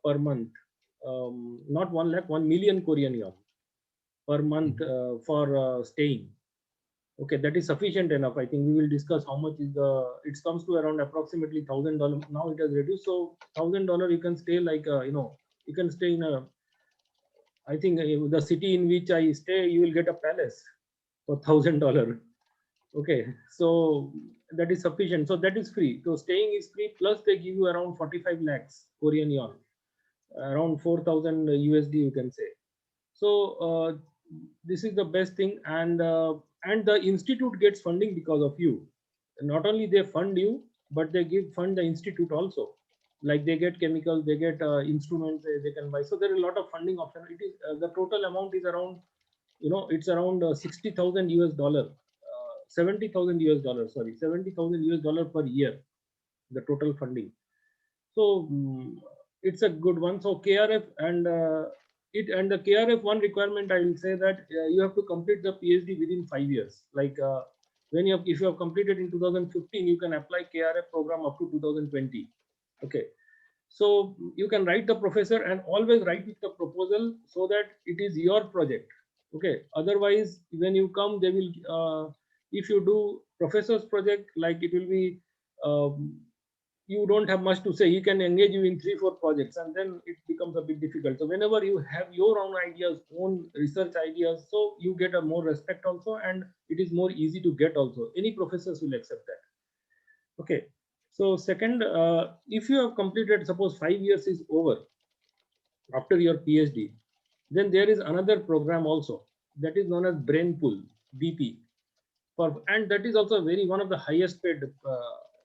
per month. Not 1 lakh, 1 million Korean yuan per month for staying. Okay, that is sufficient enough. I think we will discuss how much is it comes to around approximately $1,000. Now it has reduced. So $1,000 you can stay like, you can stay in I think the city in which I stay, you will get a palace for $1,000. Okay, so that is sufficient. So that is free. So staying is free, plus they give you around 45 lakhs Korean yuan, around 4,000 USD you can say. So this is the best thing, and the institute gets funding because of you. Not only they fund you, but they fund the institute also. Like they get chemicals, they get instruments they can buy. So there are a lot of funding options. It is the total amount is around, it's around 60,000 US dollar, 70,000 US dollar. Sorry, 70,000 US dollar per year, the total funding. So it's a good one. So KRF and the KRF one requirement, I will say that you have to complete the PhD within 5 years. Like if you have completed in 2015, you can apply KRF program up to 2020. Okay. So you can write the professor and always write with the proposal so that it is your project. Okay. Otherwise, when you come, they will, if you do professor's project, like it will be, you don't have much to say. He can engage you in 3-4 projects, and then it becomes a bit difficult. So whenever you have your own ideas, own research ideas, so you get a more respect also, and it is more easy to get also. Any professors will accept that. Okay. So second, if you have completed, suppose 5 years is over after your PhD, then there is another program also that is known as Brain Pool, BP. And that is also one of the highest paid.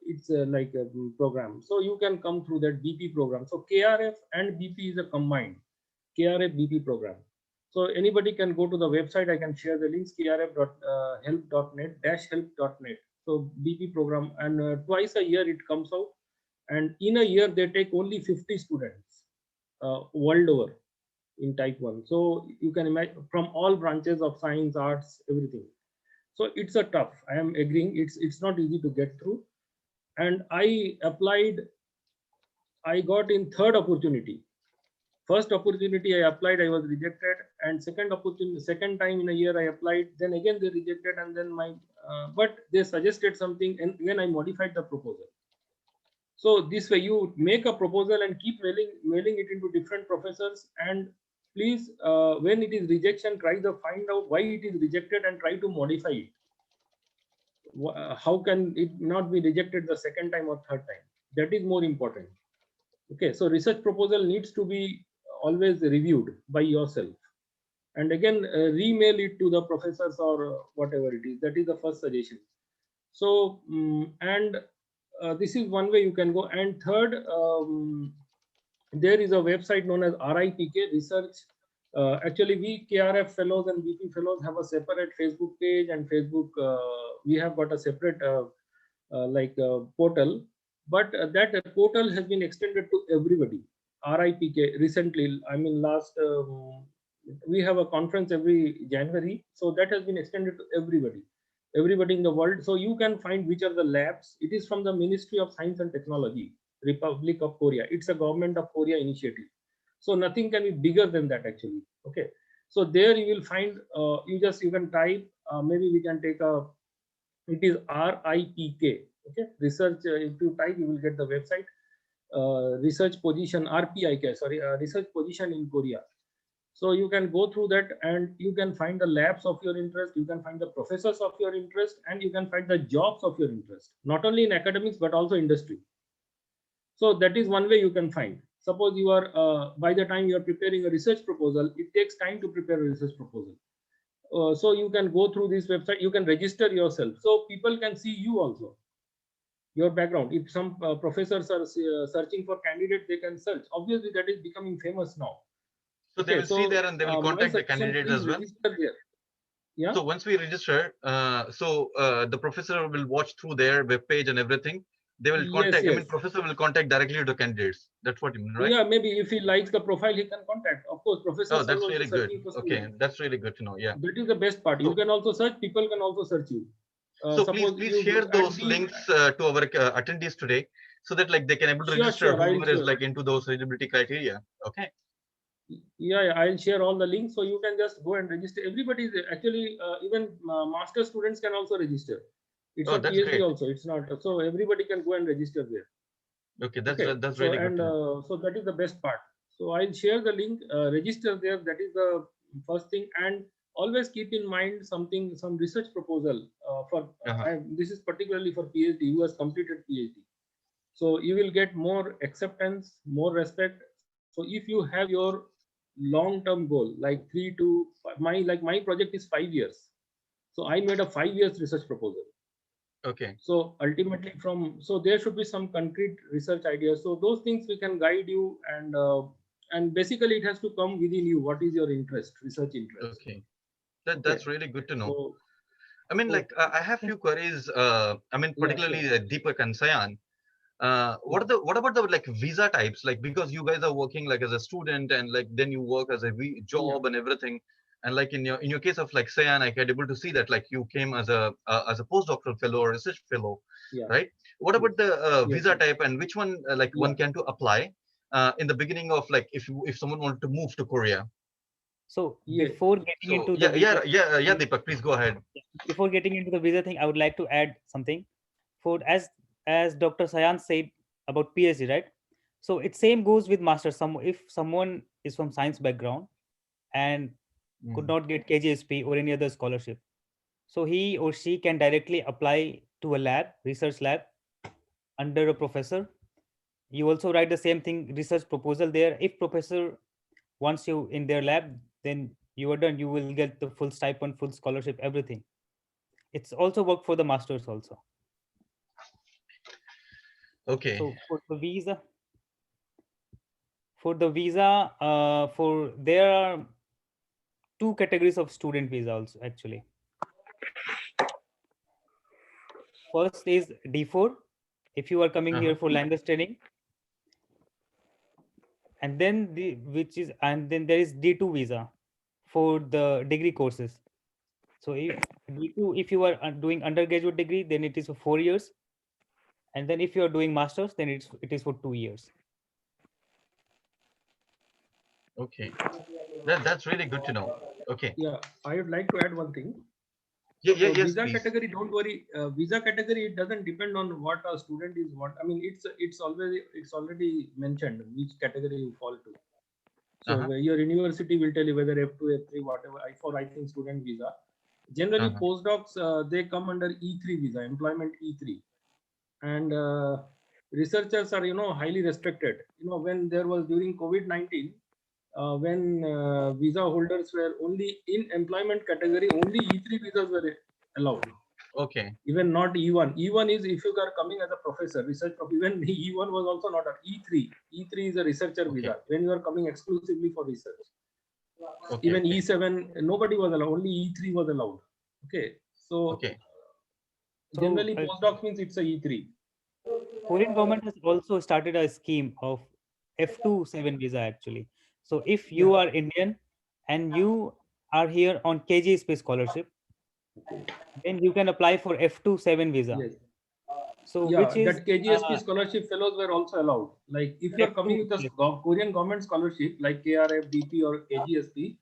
It's like a program. So you can come through that BP program. So KRF and BP is a combined KRF BP program. So anybody can go to the website. I can share the links, krf.help.net-help.net. So BP program, and twice a year it comes out. And in a year, they take only 50 students world over in type 1. So you can imagine, from all branches of science, arts, everything. So it's a tough, I am agreeing, it's not easy to get through. And I applied, I got in third opportunity. First opportunity I applied, I was rejected, and second time in a year I applied, then again they rejected, and then but they suggested something, and then I modified the proposal. So this way you make a proposal and keep mailing it into different professors, and please, when it is rejection, try to find out why it is rejected and try to modify it. How can it not be rejected the second time or third time? That is more important. Okay, so research proposal needs to be always reviewed by yourself, and again remail it to the professors or whatever it is. That is the first suggestion. So this is one way you can go. And third, there is a website known as RIPK Research. Actually, we KRF fellows and BP fellows have a separate Facebook page, and Facebook, we have got a separate portal, but that portal has been extended to everybody. RIPK recently, I mean last, we have a conference every January, so that has been extended to everybody in the world. So you can find which are the labs. It is from the Ministry of Science and Technology, Republic of Korea. It's a government of Korea initiative. So nothing can be bigger than that actually. Okay. So there you will find, you can type, maybe we can take it is RIPK. Okay. Research, if you type, you will get the website. Research position, RPIK, sorry, research position in Korea. So you can go through that, and you can find the labs of your interest, you can find the professors of your interest, and you can find the jobs of your interest, not only in academics, but also industry. So that is one way you can find. Suppose you are by the time you are preparing a research proposal, it takes time to prepare a research proposal. So you can go through this website, you can register yourself, so people can see you also, your background. If some professors are searching for candidates, they can search. Obviously that is becoming famous now. So they will see there and they will my contact the suggestion, candidates please as well. register there. Yeah. So once we register, the professor will watch through their web page and everything. They will contact. Yes. I mean, professor will contact directly to candidates. That's what you mean, right? Yeah, maybe if he likes the profile, he can contact. Of course, professors Oh, are that's also really good. searching for Okay, students. that's really good to know. Yeah. That is the best part. You So- can also search. People can also search you. So Suppose please you share at those the- links to our attendees today, so that like they can able to register Sure, I'll whoever is share. like into those eligibility criteria. Okay. Yeah, I'll share all the links, so you can just go and register. Everybody is actually even master students can also register. It's Oh, a that's PhD great. also. It's not so everybody can go and register there. Okay, that's Okay, that's so really good to know. so that is the best part. So I'll share the link. Register there. That is the first thing, and always keep in mind some research proposal for. This is particularly for PhD who has completed PhD. So you will get more acceptance, more respect. So if you have your long-term goal, like 3 to 5, my project is 5 years. So I made a 5 years research proposal. Okay. So ultimately so there should be some concrete research ideas. So those things we can guide you, and basically it has to come within you. What is your interest, research interest? Okay. That's really good to know. So, I mean, so- like I have few queries. I mean, Yeah, particularly sure. Deepak and Sayan. What about the like visa types? Like because you guys are working like as a student and like then you work as a job and everything. And like in your case of like Sayan, I had able to see that like you came as a postdoctoral fellow or research fellow, Yeah. right? What about the Yes, visa yes. type and which one one can to apply in the beginning of like if someone wanted to move to Korea? So Yeah. before getting So into the visa, Deepak, please go ahead. before getting into the visa thing, I would like to add something. For as Dr. Sayan said about PhD, right? So it same goes with master. If someone is from science background and could not get KGSP or any other scholarship, so he or she can directly apply to a lab, research lab, under a professor. You also write the same thing, research proposal there. If professor wants you in their lab, then you are done. You will get the full stipend, full scholarship, everything. It's also work for the masters also. Okay. So for the visa, for there are two categories of student visa also actually. First is D4, if you are coming here for language training, and then then there is D2 visa for the degree courses. So if D2, if you are doing undergraduate degree, then it is for 4 years, and then if you are doing masters, then it is for 2 years. Okay, that's really good to know. Okay. Yeah, I would like to add one thing. Yes, Visa please. category, don't worry. Visa category, it doesn't depend on what a student is. I mean, it's already mentioned which category you fall to. So your university will tell you whether F2, F3, whatever. I think student visa. Generally, postdocs they come under E3 visa, employment E3, and researchers are highly respected. When there was during COVID-19. When visa holders were only in employment category, only E3 visas were allowed. Okay. Even not E1. E1 is if you are coming as a professor, research professor. Even E1 was also not E3. E3 is a researcher visa when you are coming exclusively for research. Even E7, nobody was allowed. Only E3 was allowed. Okay. So generally postdoc means it's a E3. Korean government has also started a scheme of F27 visa actually. So if you are Indian and you are here on Kgsp Scholarship, then you can apply for F27 visa. Yes. So Yeah, which is that Kgsp scholarship fellows were also allowed. Like if you are coming with a Korean government scholarship like KRF, DP or KGSP,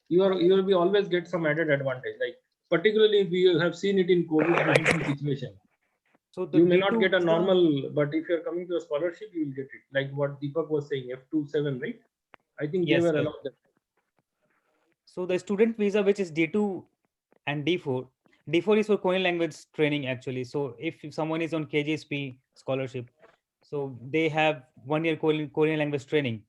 you will be always get some added advantage. Like particularly we have seen it in COVID-19 situation. So you may not get a normal, but if you are coming to a scholarship, you will get it. Like what Deepak was saying, F27, right? I think they were allowed that. So the student visa, which is D2 and D4, D4 is for Korean language training actually. So if someone is on KGSP scholarship, So they have 1 year Korean language training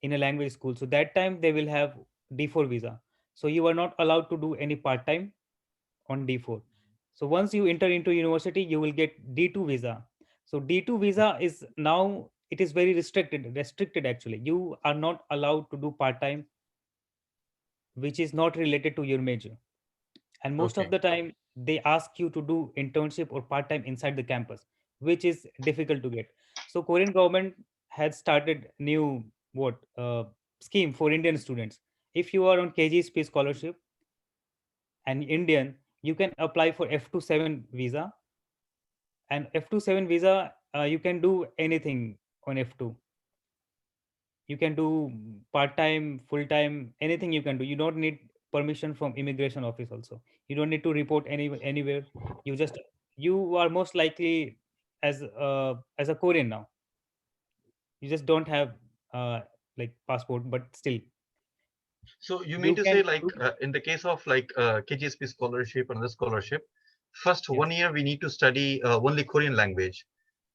in a language school. So that time they will have D4 visa. So you are not allowed to do any part time on D4. So once you enter into university, you will get D2 visa. So D2 visa is now, it is very restricted actually. You are not allowed to do part time which is not related to your major. And most of Okay. the time they ask you to do internship or part time inside the campus, which is difficult to get. So Korean government has started new scheme for Indian students. If you are on Kgsp scholarship and Indian, you can apply for F27 visa. And F27 visa, you can do anything on F2. You can do part time, full time, anything you can do. You don't need permission from immigration office also. You don't need to report anywhere. You just, you are most likely as a Korean now. You just don't have like passport, but still So you mean you to can say like do. in the case of like KGSP scholarship and the scholarship, first Yes. 1 year we need to study only Korean language.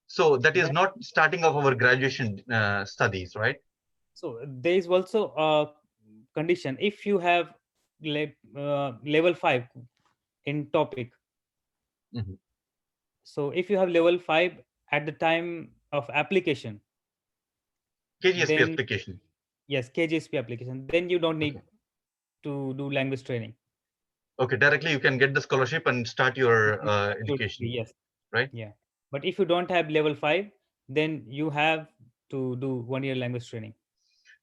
So that is That, not starting of our graduation studies, right? so there is also a condition. If you have level 5 in topic, Mhm. so if you have level 5 at the time of application, KGSP then application. yes, KGSP application, then you don't need Okay. to do language training. Okay, directly you can get the scholarship and start your Absolutely, education, yes. right? Yeah. But if you don't have level 5, then you have to do 1 year language training.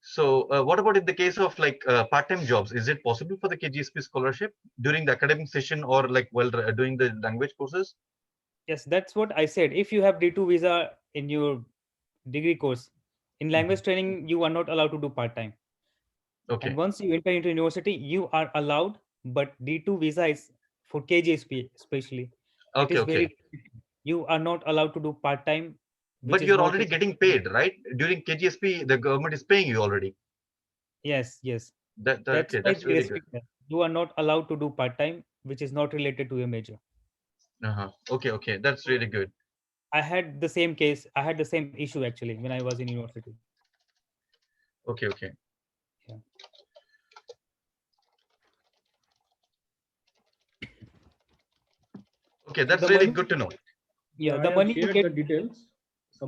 So what about in the case of like part-time jobs? Is it possible for the KGSP scholarship during the academic session or like while doing the language courses? Yes, that's what I said. If you have D2 visa in your degree course, in Mhm. language training, you are not allowed to do part time. And Okay, once you enter into university, you are allowed, but D2 visa is for KGSP especially. It okay, is okay. very, you are not allowed to do part time, which But is you're not. already getting paid, right? During KGSP, the government is paying you already. Yes, yes. That's Okay, why that's they really good. restrict that. You are not allowed to do part time, which is not related to your major. Uh-huh. Okay, okay, that's So really good. I had the same case. I had the same issue actually when I was in university. Okay, okay, Yeah. okay, So that's the really money, good to know. yeah, Yeah, I the have money you shared get. the details.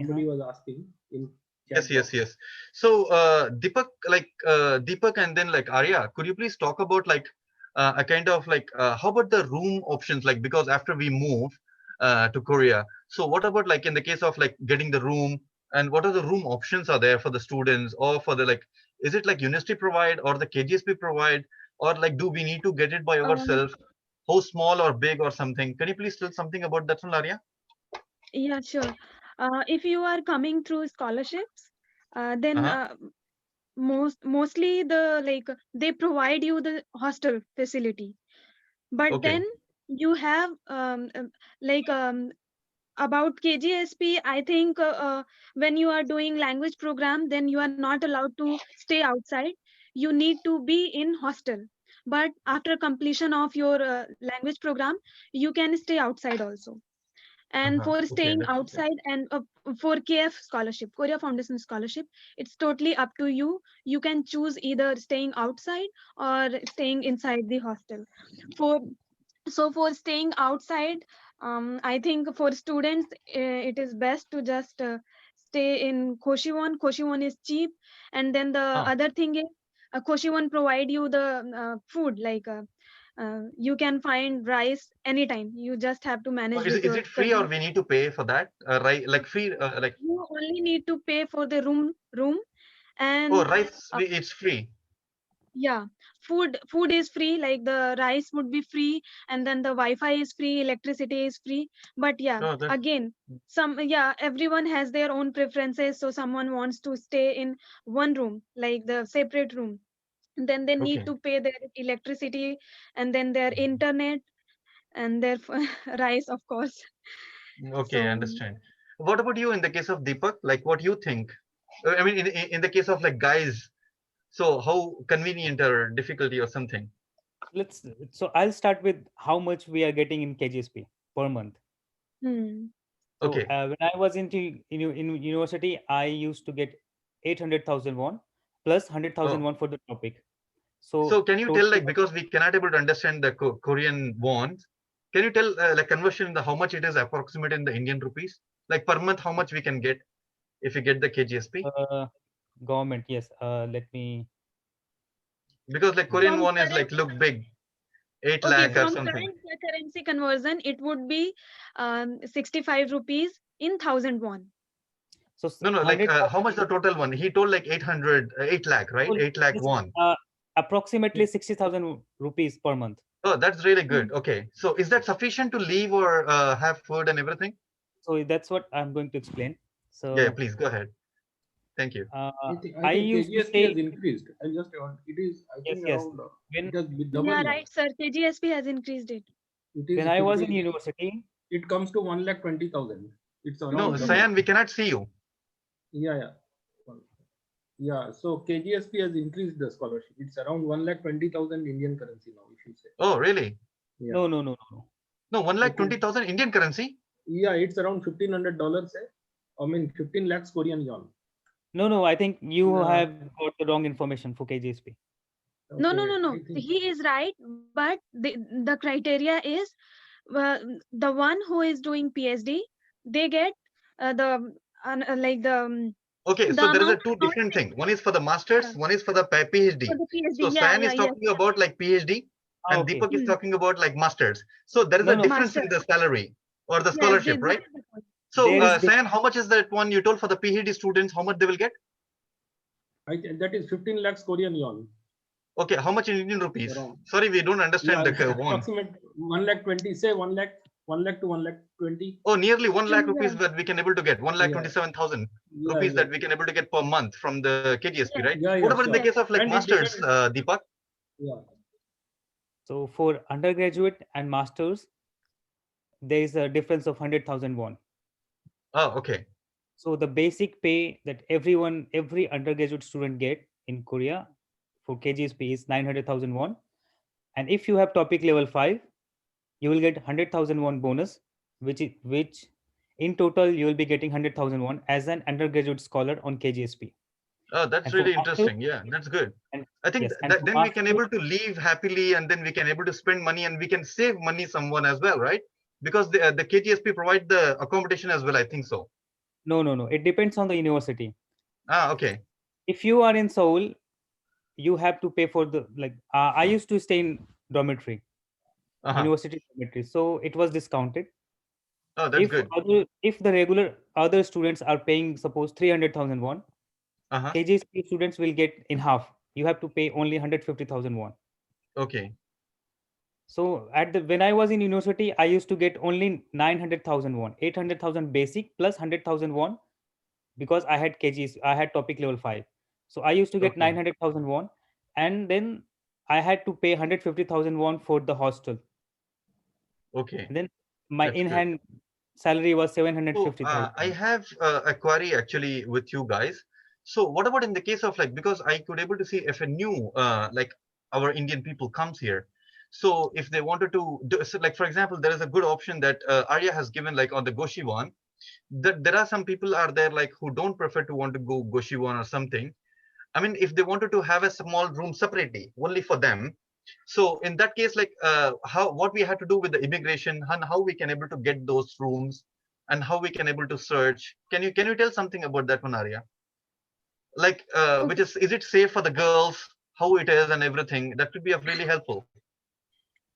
Uh-huh. Somebody was asking in Yes, chat yes, box. yes. So Deepak and then like Arya, could you please talk about like a kind of like how about the room options? Like because after we move to Korea, so what about like in the case of like getting the room and what are the room options are there for the students or for the like is it like university provide or the KGSP provide or like do we need to get it by Um, ourselves? How small or big or something? Can you please tell something about that one, Arya? yeah, sure. If you are coming through scholarships, then Uh-huh. mostly they provide you the hostel facility. But Okay. then you have like about KGSP, I think when you are doing language program, then you are not allowed to stay outside. You need to be in hostel. But after completion of your language program, you can stay outside also. And Uh-huh. for Okay, staying that's okay. outside and for KF scholarship, Korea Foundation scholarship, it's totally up to you. You can choose either staying outside or staying inside the hostel. For for staying outside, I think for students it is best to just stay in Koshiwon. Koshiwon is cheap, and then the Ah. other thing is Koshiwon provide you the food you can find rice anytime. You just have to Or manage is with is your it free or cousin. we need to pay for that? Right, like free, like You only need to pay for the room oh, and rice, uh, it's free. yeah, food is free, like the rice would be free, and then the Wi-Fi is free, electricity is free. But yeah, Oh, that's again, everyone has their own preferences. So someone wants to stay in one room, like the separate room, then they need okay. to pay their electricity and then their internet and their rice, of course. Okay, I So understand. What about you in the case of Deepak? Like, what you think? I mean, in the case of like guys, so how convenient or difficulty or something? Let's, so I'll start with how much we are getting in KGSP per month. hmm. So Okay. when I was in university, I used to get 800,000 won plus 100,000 Oh. won for the topic. So So can you tell, total, like, because we cannot able to understand the Korean won, can you tell like conversion in the how much it is approximate in the Indian rupees? Like per month, how much we can get if we get the KGSP? government, yes. Let me. Because like Korean From won is current, like look big, 8 okay, lakh or from something. current currency conversion, it would be 65 rupees in 1,000 won. So No, no, like 100,000. how much the total one? He told like 800, 8 lakh, right? So 8 lakh this, won. approximately 60,000 rupees per month. Oh, that's really Mm. good. Okay. So is that sufficient to leave or have food and everything? So that's what I'm going to explain. Yeah, So please go ahead. Thank you. I I think used to KGSP has stay. increased. I just want it is I Yes, think yes. around When it has been double Yeah, now. right, sir. KGSP has increased it. It is when I was in KGSP, university, it comes to 1,20,000. It's No, around double. Sayan, we cannot see you. Yeah. Yeah. So KGSP has increased the scholarship. It's around 1,20,000 Indian currency now, if you say. Oh, really? Yeah. no, no, no, no, no. No, 1 I lakh think- 20,000 Indian currency. Yeah, it's around $1,500. I mean 15 lakhs Korean yuan. No, no, I think you Yeah. have got the wrong information for KGSP. No, Okay, no, no, no. I think He is right, but the criteria is the one who is doing PhD, they get like Okay, the so there is a amount two not different like thing. One is for the masters, one is for the for PhD. the PhD. So Yeah, Sayan yeah, is yes. talking about like PhD and Okay. Deepak is Hmm. talking about like masters. So there is No, a no. difference in Master. the salary or the Yes, scholarship, this right? is the point. So There is Sayan, how much is that one you told for the PhD students? How much they will get? that is 15 lakhs Korean yuan. Okay, how much in Indian rupees? Around. Sorry, we don't Yeah, understand the won. approximate 1,20,000. Say 1 lakh to 1,20,000. Oh, nearly 1 lakh Yeah, rupees that we can able to get. 1 lakh Yeah. 27,000 Yeah, rupees yeah. that we can able to get per month from the KGSP, yes, right? Yeah, What about in the sure. case of like And it masters, depends. Deepak? Yeah. So for undergraduate and masters, there is a difference of 100,000 won. Oh, okay. So the basic pay that every undergraduate student get in Korea for KGSP is 900,000 won. And if you have topic level 5, you will get 100,000 won bonus, which in total you will be getting 100,000 won as an undergraduate scholar on KGSP. Oh, that's And for really masters, interesting. Yeah, that's good. and I think yes, and that for then we can masters, able to live happily and then we can able to spend money and we can save money someone as well, right? Because the KGSP provide the accommodation as well. I think so. no, no, no. It depends on the university. Ah, okay. If you are in Seoul, you have to pay for the like. I used to stay in dormitory, Uh-huh. university dormitory, so it was discounted. Oh, that's good. If the regular other students are paying suppose 300,000 won, Uh-huh. KGSP students will get in half. You have to pay only 150,000 won. Okay. So at the when I was in university, I used to get only 900,000 won, 800,000 basic plus 100,000 won because I had KGs, I had topic level 5. So I used to get Okay. 900,000 won, and then I had to pay 150,000 won for the hostel. Okay. And then my That's in good. hand salary was So 750,000. I have a query actually with you guys. So what about in the case of like, because I could able to see if a new like our Indian people comes here. So if they wanted to do, so like for example, there is a good option that Arya has given like on the Goshi one, that there are some people are there like who don't prefer to want to go Goshi one or something. I mean, if they wanted to have a small room separately, only for them. So in that case, like how what we had to do with the immigration and how we can able to get those rooms and how we can able to search. Can you tell something about that one, Arya? Like which okay. is it safe for the girls? How it is and everything? That could be of really helpful.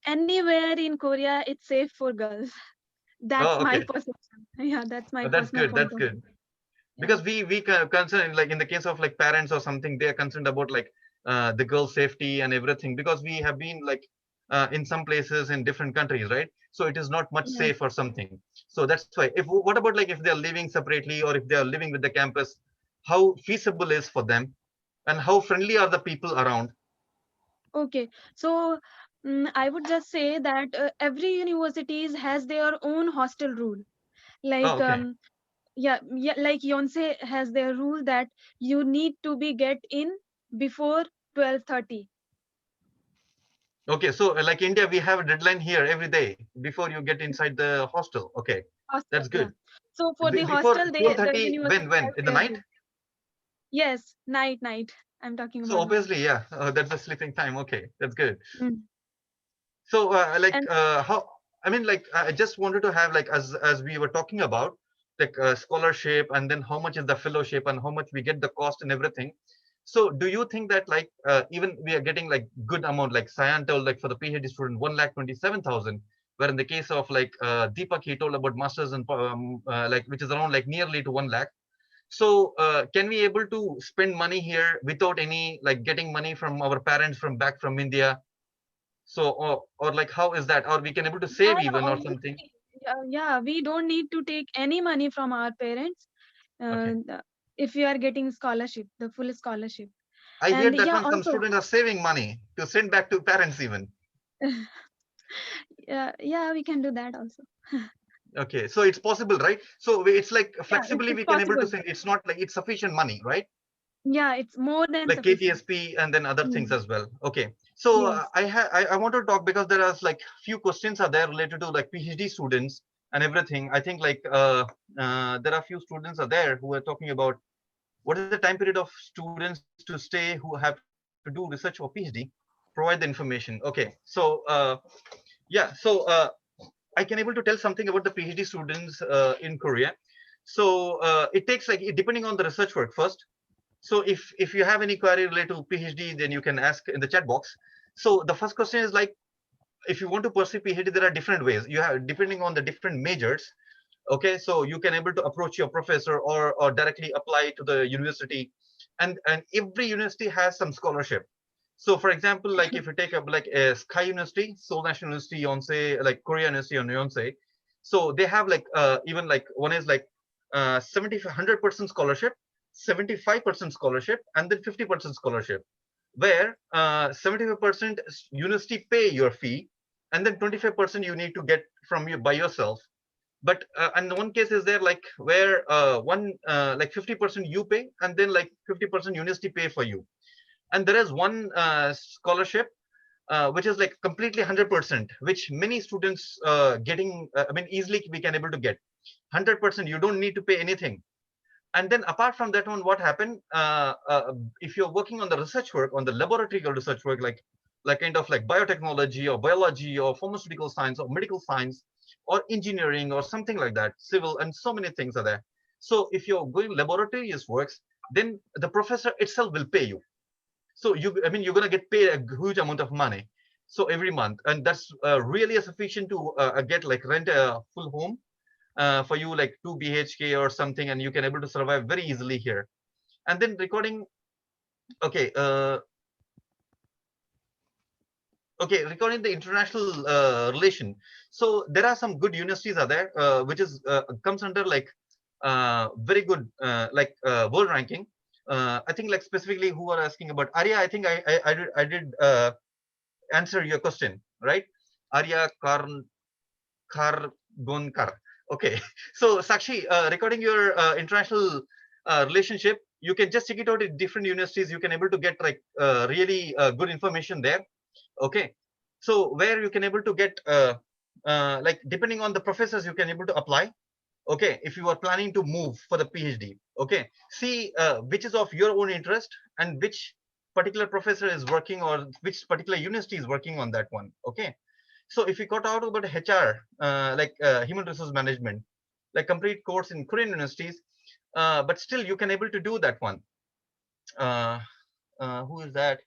Anywhere in Korea, it's safe for girls. That's Oh, my okay. perception. Yeah, that's my That's personal good. point That's of good. view. Yeah. Because we concern like in the case of like parents or something, they are concerned about like the girl safety and everything because we have been like in some places in different countries, right? So it is not much Yes. safe or something. So that's why if what about like if they are living separately or if they are living with the campus, how feasible is for them and how friendly are the people around? Okay. So I would just say that every universities has their own hostel rule. Oh, Like okay. yeah, like Yonsei has their rule that you need to be get in before 12:30. Okay, so like India, we have a deadline here every day before you get inside the hostel. Okay, Hostel, that's yeah. good. So for the Before hostel, the 12:30, university when? has In the their night? room. Yes, night. I'm talking So about night. obviously, yeah, that's the sleeping time. Okay, that's good. Mm. So And how, I mean, like, I just wanted to have, like, as we were talking about, like, scholarship, and then how much is the fellowship and how much we get the cost and everything. So do you think that, like, even we are getting like good amount, like Sayan told, like for the PhD student 1,27,000, where in the case of like Deepak, he told about masters and like, which is around like nearly to 1 lakh. So can we able to spend money here without any like getting money from our parents from back from India? So or like, how is that? Or we can able to save yeah, even or obviously, something? yeah, we don't need to take any money from our parents. Okay. If we are getting scholarship, the full scholarship. I hear And that yeah, one some also, students are saving money to send back to parents even. yeah, we can do that also. Okay, so it's possible, right? So it's like Yeah, flexibly it's we can able to possible. send. It's not like it's sufficient money, right? Yeah, it's more than Like sufficient. KGSP and then other things Mm. as well. Okay, so Yes. I want to talk because there are like few questions are there related to like PhD students and everything. I think like there are few students are there who are talking about what is the time period of students to stay who have to do research or PhD. Provide the information. Okay, so yeah, so I can able to tell something about the PhD students in Korea. So it takes like depending on the research work first. So if you have any query related to PhD, then you can ask in the chat box. So the first question is like, if you want to pursue PhD, there are different ways. You have depending on the different majors. Okay, so you can able to approach your professor or directly apply to the university, and every university has some scholarship. So for example, like if you take up like a Sky University, Seoul National University, Yonsei, like Korea University on Yonsei, so they have like even like one is like 100% scholarship, 75% scholarship, and then 50% scholarship, where 75% university pay your fee, and then 25% you need to get from you by yourself. But and one case is there like where one like 50% you pay, and then like 50% university pay for you. And there is one scholarship which is like completely 100%, which many students getting I mean easily we can able to get 100%. You don't need to pay anything. And then apart from that one, what happened if you're working on the research work, on the laboratory research work, like kind of like biotechnology or biology or pharmaceutical science or medical science or engineering or something like that, civil, and so many things are there. So if you're going laboratories works, then the professor itself will pay you. So I mean, you're going to get paid a huge amount of money. So every month, and that's really sufficient to get like rent a full home for you, like 2 BHK or something, and you can able to survive very easily here. And then recording, okay, okay, recording the international relation. So there are some good universities are there, which is comes under like very good like world ranking. I think like specifically who are asking about Arya. I think I did answer your question, right? Arya Kargonkar. Okay, so Sakshi, regarding your international relationship, you can just check it out at different universities. You can able to get like really good information there. Okay, so where you can able to get like depending on the professors, you can able to apply. Okay, if you are planning to move for the PhD, okay, see which is of your own interest and which particular professor is working or which particular university is working on that one. Okay, so if you got out about HR, like human resource management, like complete course in Korean universities, but still you can able to do that one. Who is that?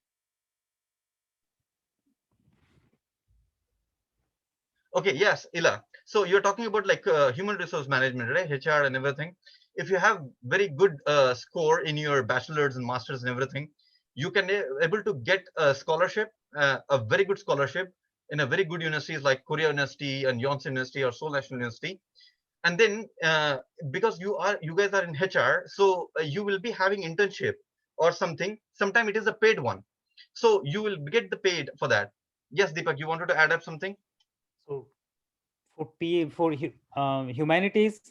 Okay, yes, Ila. So you're talking about like human resource management, right? HR and everything. If you have very good score in your bachelor's and master's and everything, you can able to get a scholarship, a very good scholarship in a very good universities like Korea University and Yonsei University or Seoul National University. And then because you guys are in HR, so you will be having internship or something. Sometime it is a paid one, so you will get the paid for that. Yes, Deepak, you wanted to add up something? So for humanities,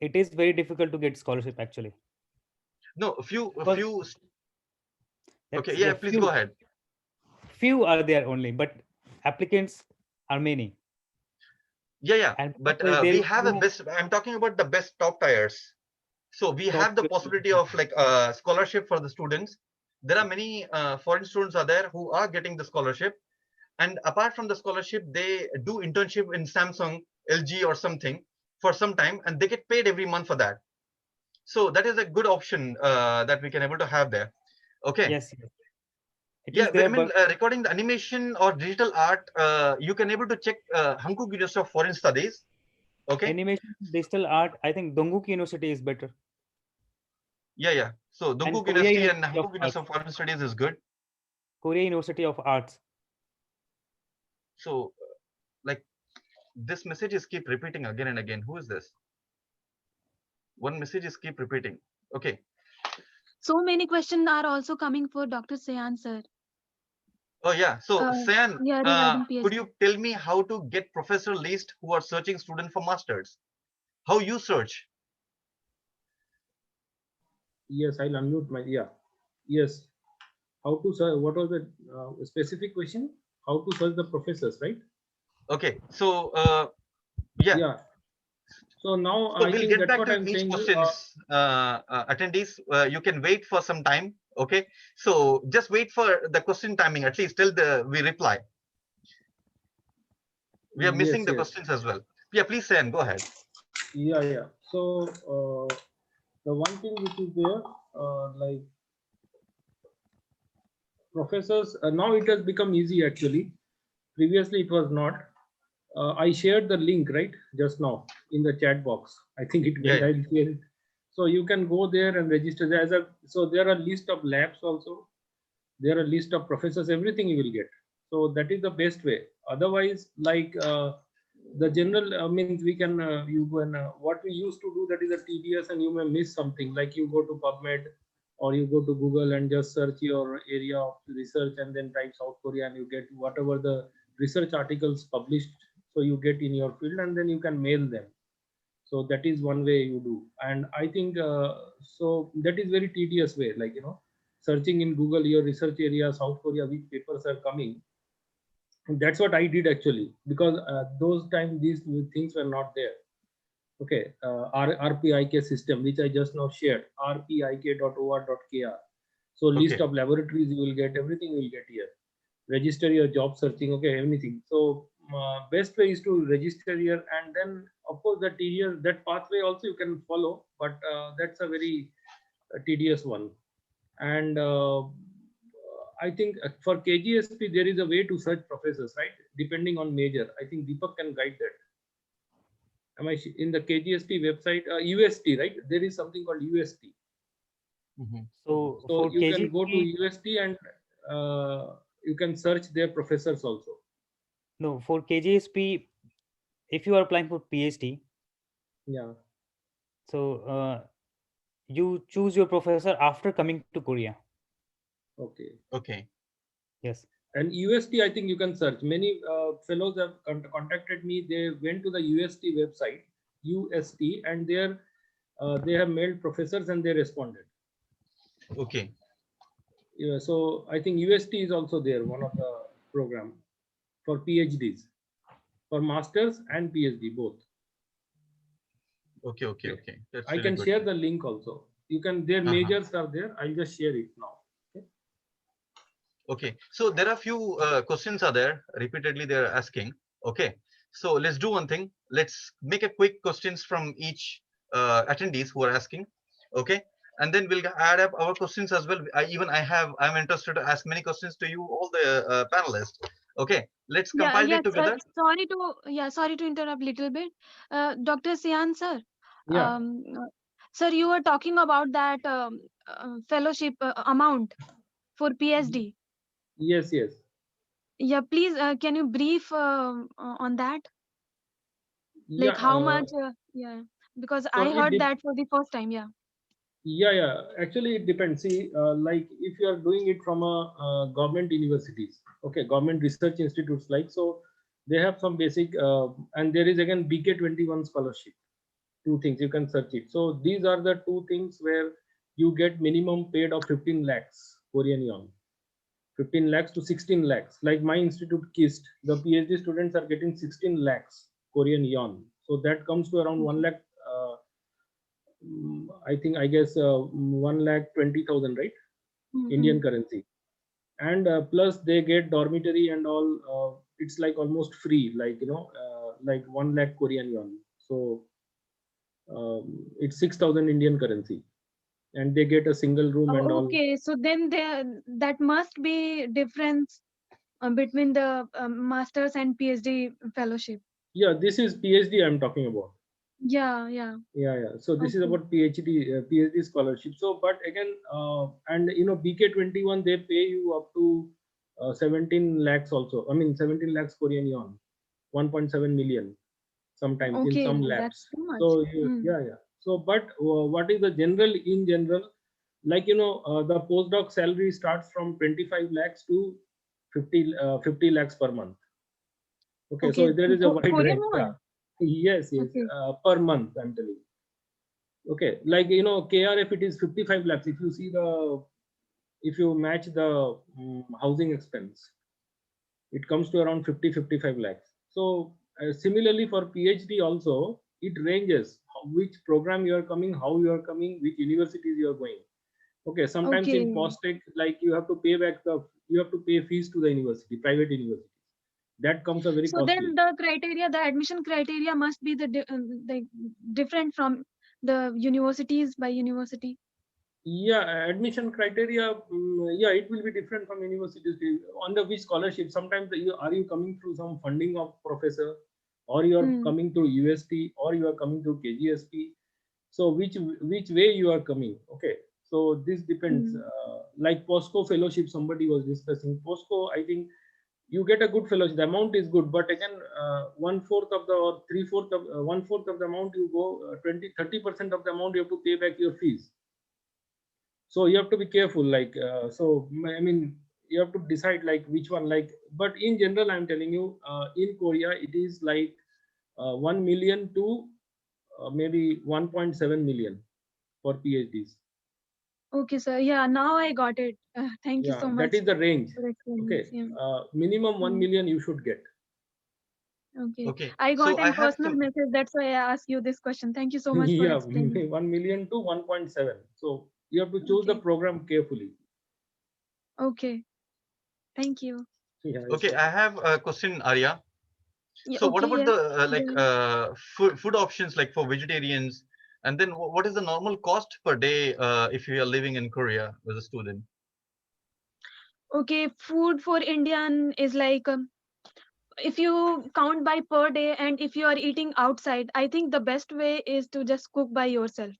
it is very difficult to get scholarship actually. No, a few. Okay, That's yeah, the please go ahead. few are there only, but applicants are many. Yeah. And But there we is have a no best. I'm talking about the best top tiers. So we top have the tier possibility of university. like scholarship for the students. There are many foreign students are there who are getting the scholarship, and apart from the scholarship, they do internship in Samsung, LG, or something for some time, and they get paid every month for that. So that is a good option that we can able to have there. Okay. Yes, yes, it Yeah, is there, I mean, but recording the animation or digital art, you can able to check Hankook University of Foreign Studies. Okay. animation, digital art, I think Dongguk University is better, Yeah. So and Dunguk Korea University and University of Hankook University Arts, of Foreign Studies is good. Korea University of Arts. So like this message is keep repeating again and again. Who is this? One message is keep repeating. Okay. So many questions are also coming for Dr. Sayan sir. Oh yeah. So Uh, Sayan, yeah, regarding could PhD. you tell me how to get professor list who are searching student for masters? How you search? Yes, I'll unmute my, yeah. Yes. How to search, what was the specific question? How to search the professors, right? Okay. So yeah. Yeah. So now So I we'll think get that's back what to I'm each saying. questions, attendees. You can wait for some time. Okay. So just wait for the question timing at least till we reply. We are missing Yes, the yes. questions as well. Yeah, please, Sayan, go ahead. Yeah. So the one thing which is there, like professors, now it has become easy actually. Previously it was not. I shared the link right just now in the chat box. I think it went. Yeah. I'll share it. So you can go there and register as a. So there are list of labs also. There are list of professors. Everything you will get. So that is the best way. Otherwise, like the general means we can you can what we used to do, that is a tedious, and you may miss something. Like you go to PubMed or you go to Google and just search your area of research and then type South Korea and you get whatever the research articles published, so you get in your field and then you can mail them. So that is one way you do. And I think so that is very tedious way, like searching in Google your research area South Korea, which papers are coming. And that's what I did actually, because those times these things were not there. Okay, RPIK system, which I just now shared, rpik.or.kr. So list Okay. of laboratories you will get, everything you will get here. Register your job searching, okay, anything. So best way is to register here, and then of course that tedious, that pathway also you can follow, but that's a very tedious one. And I think for KGSP there is a way to search professors, right? Depending on major. I think Deepak can guide that. Am I in the KGSP website? UST, right? There is something called UST. So So for you can go to KGSP, UST and you can search their professors also. no, for KGSP, if you are applying for PhD, Yeah. so you choose your professor after coming to Korea. Okay. Okay. Yes. And UST, I think you can search. Many fellows have contacted me. They went to the UST website, UST, and there they have mailed professors and they responded. Okay. Yeah, so I think UST is also there, one of the program for PhDs, for masters and PhD both. Okay. That's I really can good. share the link also. You can, their majors are there. I'll just share it now. Okay. So there are few questions are there repeatedly they're asking. Okay. So let's do one thing. Let's make a quick questions from each attendees who are asking. Okay. And then we'll add up our questions as well. I'm interested to ask many questions to you, all the panelists. Okay. Let's compile it Sir. together. Sorry to interrupt little bit. Dr. Sayan sir. Yeah. Sir, you were talking about that fellowship amount for PhD. Yes. Yeah, please, can you brief on that? Like Yeah. how much? Yeah, because So I it heard that for the first time. Yeah. Yeah. Actually, it depends. See, like if you are doing it from a government universities, okay, government research institutes, like so, they have some basic, and there is again BK21 scholarship. Two things you can search it. So these are the two things where you get minimum paid of 15 lakhs Korean won, 15 lakhs to 16 lakhs. Like my institute, KIST, the PhD students are getting 16 lakhs Korean yuan. So that comes to around 1 lakh. I guess 1,20,000, right? Indian currency. And plus they get dormitory and all. It's like almost free, like like 1 lakh Korean yuan. So it's 6,000 Indian currency, and they get a single room and all. Okay, so then that must be difference between the masters and PhD fellowship. Yeah, this is PhD I'm talking about. Yeah. Yeah. So this is Okay. about PhD scholarship. So, but again, and BK21 they pay you up to 17 lakhs also. I mean 17 lakhs Korean yuan, 1.7 million sometimes in Okay, some that's labs. too much. So yeah. So, but what is the general in general? Like the postdoc salary starts from 25 lakhs to 50 lakhs per month. Okay, so there is a wide Korean range. won. Yes, Okay. per month I'm telling you. Okay, like KRF it is 55 lakhs. If you match the housing expense, it comes to around 55 lakhs. So similarly for PhD also, it ranges which program you are coming, how you are coming, which universities you are going. Okay, sometimes in Okay. Postdoc, like you have to pay fees to the university, private universities. That comes a very So then costly. the admission criteria must be like different from the universities by university. Yeah, admission criteria. Yeah, it will be different from universities. Under which scholarship? Sometimes are you coming through some funding of professor, or you are coming through UST, or you are coming through KGSP. So which way you are coming? Okay. So this depends. Like POSCO fellowship, somebody was discussing. POSCO, I think you get a good fellowship. The amount is good, but again, 1/4 of the or 3/4 of 1/4 of the amount you go 30% of the amount you have to pay back your fees. So you have to be careful, like I mean you have to decide like which one, like, but in general I'm telling you, in Korea it is like 1 million to maybe 1.7 million for PhDs. Okay, sir. Yeah, now I got it. Thank you Yeah, so that much is the range. for explaining Okay, this. Yeah. minimum 1 million you should get. Okay. Okay, I so got I a have personal some. message. That's why I asked you this question. Thank you so much for Yeah, explaining. 1 million to 1.7. So you have to choose the Okay. program carefully. Okay. Thank you. Yeah, Okay, I have a question, Arya. Yeah, So what okay, about yes. the Go ahead. food options like for vegetarians? And then what is the normal cost per day if you are living in Korea as a student? Okay, food for Indian is like if you count by per day and if you are eating outside, I think the best way is to just cook by yourself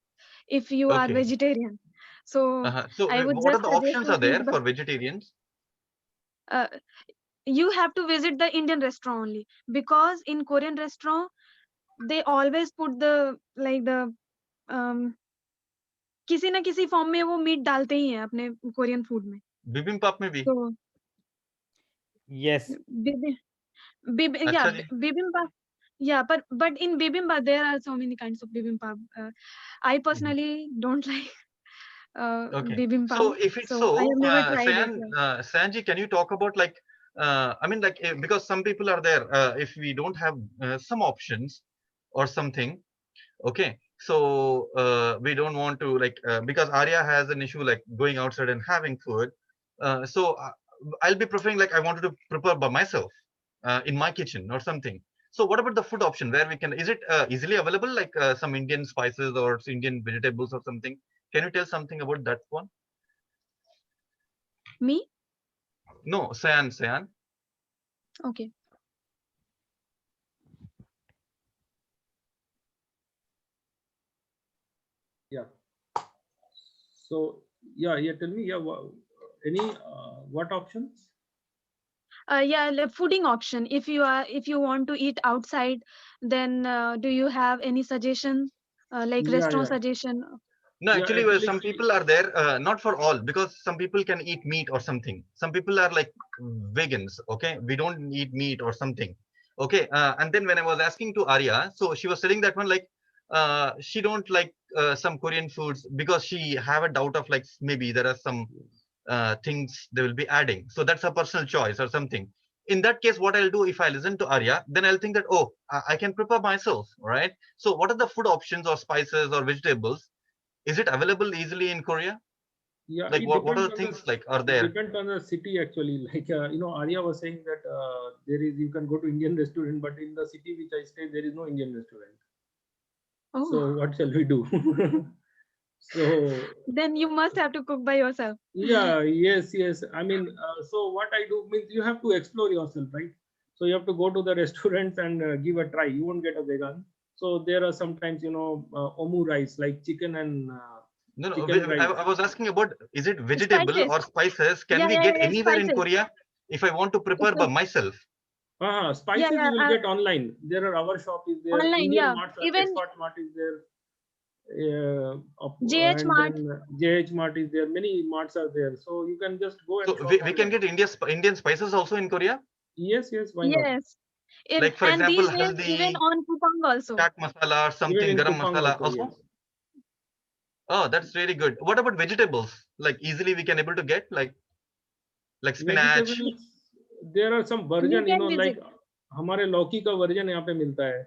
if you are Okay. vegetarian. So So I would what are just the suggest options to are eat there for vegetarians? uh, you have to visit the Indian restaurant only, because in Korean restaurant they always put the like the um, किसी ना किसी form में वो meet डालते ही हैं अपने Korean food में. Bibimbap में भी? So Yes. अच्छा जी. bibimbap. Yeah, but in bibimbap there are so many kinds of bibimbap. I personally don't like Okay. bibimbap, So if it's so I so, have never tried it. Sanji, can you talk about like, I mean, like, because some people are there, if we don't have some options or something, okay. So we don't want to like, because Arya has an issue like going outside and having food. So I'll be preferring like I wanted to prepare by myself in my kitchen or something. So what about the food option where we can, is it easily available like some Indian spices or Indian vegetables or something? Can you tell something about that one? Me? No, Sayan. Okay. Yeah. So yeah, tell me, yeah, any what options? Yeah, fooding option. If you want to eat outside, then do you have any suggestion, like restaurant Yeah. suggestion? No, Yeah, actually, actually, some people are there, not for all, because some people can eat meat or something. Some people are like vegans, okay? We don't eat meat or something, okay? And then when I was asking to Arya, so she was telling that one like she don't like some Korean foods because she have a doubt of like maybe there are some things they will be adding. So that's a personal choice or something. in that case, what I'll do if I listen to Arya, then I'll think that, oh, I can prepare myself, right? So what are the food options or spices or vegetables? Is it available easily in Korea? Yeah, Like it what depends are the on things like are it there? depends on the city actually. Like Arya was saying that there is, you can go to Indian restaurant, but in the city which I stay, there is no Indian restaurant. Oh, So what shall we do? So then you must have to cook by yourself. yeah, yes. I mean, so what I do means you have to explore yourself, right? So you have to go to the restaurants and give a try. You won't get a vegan. So there are sometimes, omu rice, like chicken and No, no. chicken I, rice. I was asking about, is it vegetable Spices. or spices? Can Yeah, we yeah, get yeah, anywhere in spices. Korea if I want to prepare It's by myself? yeah, Spices yeah. you will get online. There are our shop is there. Online, Indian yeah. marts, Even export mart is there. JH And Mart. then JH Mart is there. Many marts are there. So you can just go and So shop we can online. get Indian spices also in Korea? Yes, why not? Yes. Like for And example, these days, even haldi, on Kupang also. chaat masala, or Even something, in garam Kupang masala also, also? yes. Oh, that's really good. What about vegetables? Like easily we can able to get like spinach. Vegetables, there are some You version, can like visit. हमारे लौकी का version यहाँ पे मिलता है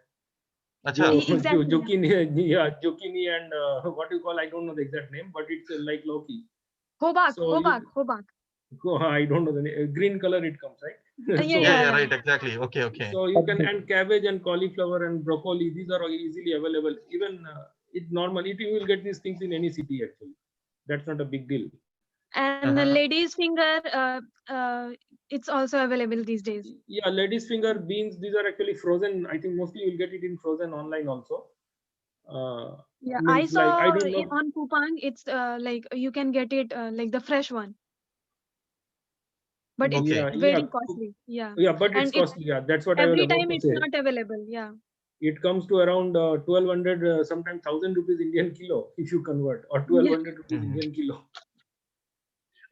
जो Acha. जो Exactly. zucchini and what you call, I don't know the exact name, but it's like lौकी. Hobak, So you, Hobak. I don't know the name. Green color it comes, right? Yeah, Yeah, yeah, yeah, yeah. right, exactly. Okay. So you can, and cabbage and cauliflower and broccoli, these are all easily available. Even it's normal. You will get these things in any city actually. That's not a big deal. And the lady's finger, it's also available these days. Yeah, lady's finger beans, these are actually frozen. I think mostly you'll get it in frozen online also. Yeah, I Means like, I saw don't know. on Kupang, it's like you can get it like the fresh one, but it's Okay. very costly. Yeah, Yeah, but it's and it's costly. Yeah, that's what I was every about time to it's say. not available. Yeah. It comes to around 1200, sometimes 1000 rupees Indian kilo if you convert, or 1200 rupees Indian kilo.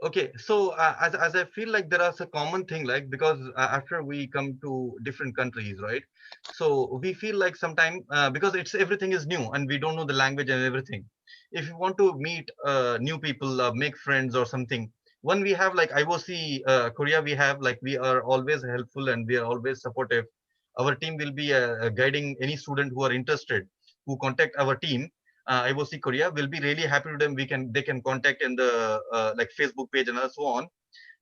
Okay, so as I feel like there is a common thing, like because after we come to different countries, right? So we feel like sometime because it's everything is new and we don't know the language and everything. If you want to meet new people, make friends or something, when we have like IOC Korea, we have like we are always helpful and we are always supportive. Our team will be guiding any student who are interested, who contact our team. IOC Korea will be really happy to them. They can contact in the like Facebook page and so on.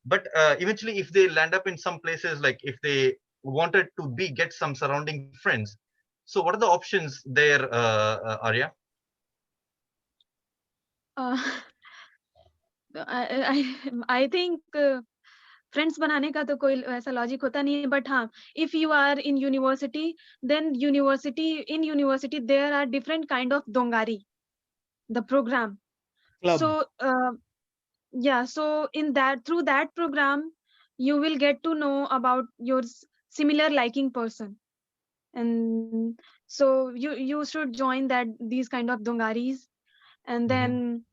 But eventually, if they land up in some places, like if they wanted to get some surrounding friends, so what are the options there, Arya? I think friends बनाने का तो कोई ऐसा logic होता नहीं है but हाँ if you are in university then university there are different kind of दोंगारी the programme so yeah, so in that, through that program you will get to know about your similar liking person, and so you should join these kind of dongaris, and then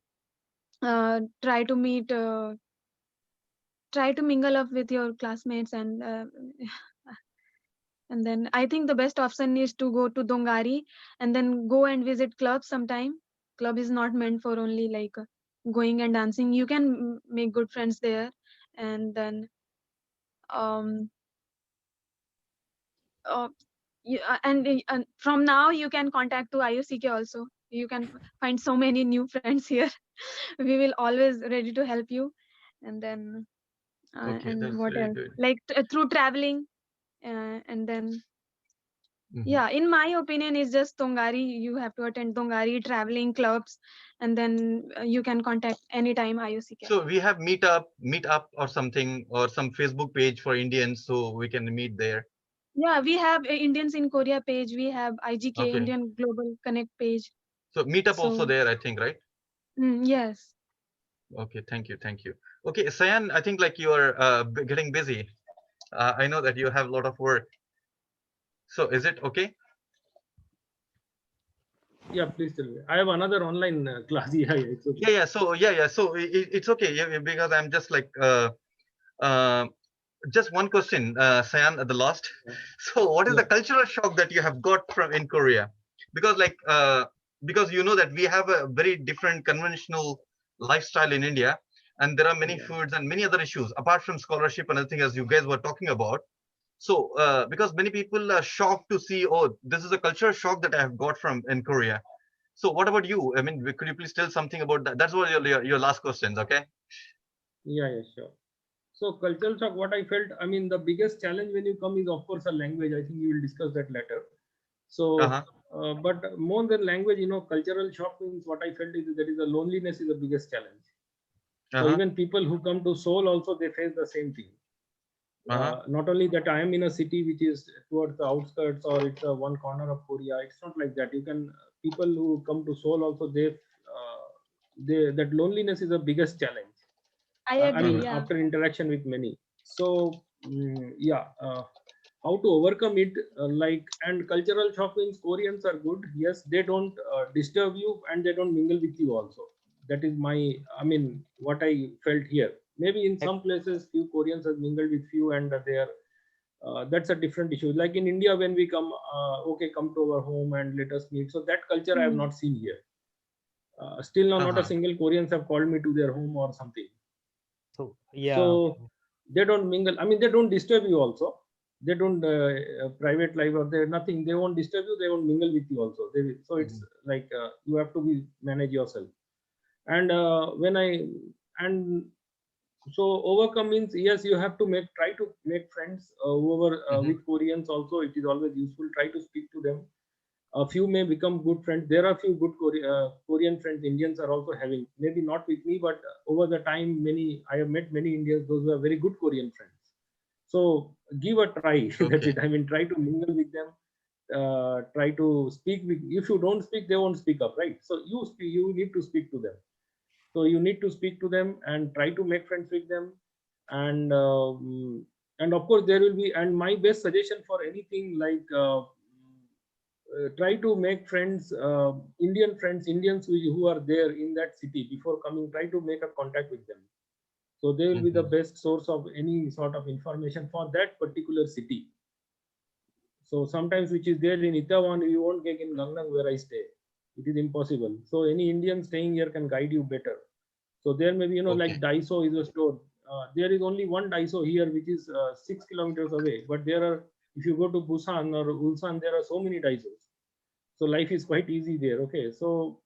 try to mingle up with your classmates, and then I think the best option is to go to dongari and then go and visit clubs sometime. Club is not meant for only like going and dancing. You can make good friends there, and then uh, and from now you can contact to IOCK also. You can find so many new friends here. We will always ready to help you, and then Okay, and that's what really else, good. like through traveling, and then yeah, in my opinion is just Tongari. You have to attend Tongari, traveling clubs, and then you can contact anytime IOCK. So we have meetup or something, or some Facebook page for Indians, so we can meet there. Yeah, we have Indians in Korea page. We have IGK, Okay. Indian Global Connect page. So meetup also So there, I think, right? yes. Okay, thank you. Okay, Sayan, I think like you are getting busy. I know that you have a lot of work. So is it okay? Yeah, please tell me. I have another online class. Yeah, it's okay. Yeah. So So it's okay. Yeah, because I'm just like uh, just one question, Sayan, at the last. So what is the cultural shock that you have got from in Korea? Because like because you know that we have a very different conventional lifestyle in India, and there are many foods and many other issues apart from scholarship and other things as you guys were talking about. So because many people are shocked to see, oh, this is a culture shock that I have got from in Korea. So what about you? I mean, could you please tell something about that? That's what your last questions, okay? Yeah, sure. So cultural shock, what I felt, I mean, the biggest challenge when you come is of course a language. I think we will discuss that later. So, Uh-huh. but more than language, cultural shock means what I felt is there is a loneliness is the biggest challenge. So Uh-huh. even people who come to Seoul also they face the same thing. Uh-huh. Not only that I am in a city which is towards the outskirts or it's a one corner of Korea. It's not like that. You can people who come to Seoul also they that loneliness is the biggest challenge. I I agree. mean, Yeah. after interaction with many. So, yeah, how to overcome it? And cultural shock means Koreans are good. Yes, they don't disturb you and they don't mingle with you also. That is I mean, what I felt here. Maybe in some places, few Koreans have mingled with few and they are. That's a different issue. Like in India, when we come, okay, come to our home and let us meet. So that culture I have Hmm. not seen here. Still now, not a Uh-huh. single Koreans have called me to their home or something. So yeah, So they don't mingle. I mean, they don't disturb you also. They don't private life or they nothing. They won't disturb you. They won't mingle with you also. So it's Mhm. like you have to be manage yourself. And when I and so overcome means yes, you have to try to make friends. Whoever Mhm. with Koreans also, it is always useful. Try to speak to them. A few may become good friends. There are few good Korean friends Indians are also having. Maybe not with me, but over the time, I have met many Indians. Those who are very good Korean friends. So give a try. That's Okay. it. I mean, try to mingle with them. Try to speak with. If you don't speak, they won't speak up, right? So you speak. You need to speak to them. So you need to speak to them and try to make friends with them. And of course there will be. And my best suggestion for anything like. Try to make friends, Indian friends, Indians who are there in that city before coming. Try to make a contact with them. So they will be the Mhm. best source of any sort of information for that particular city. So sometimes which is there in Itaewon, you won't get in Gangnam where I stay. It is impossible. So any Indian staying here can guide you better. So there may be, Okay. like Daiso is a store. There is only one Daiso here, which is 6 kilometers away. But there are, if you go to Busan or Ulsan, there are so many Daisos. So life is quite easy there. Okay, so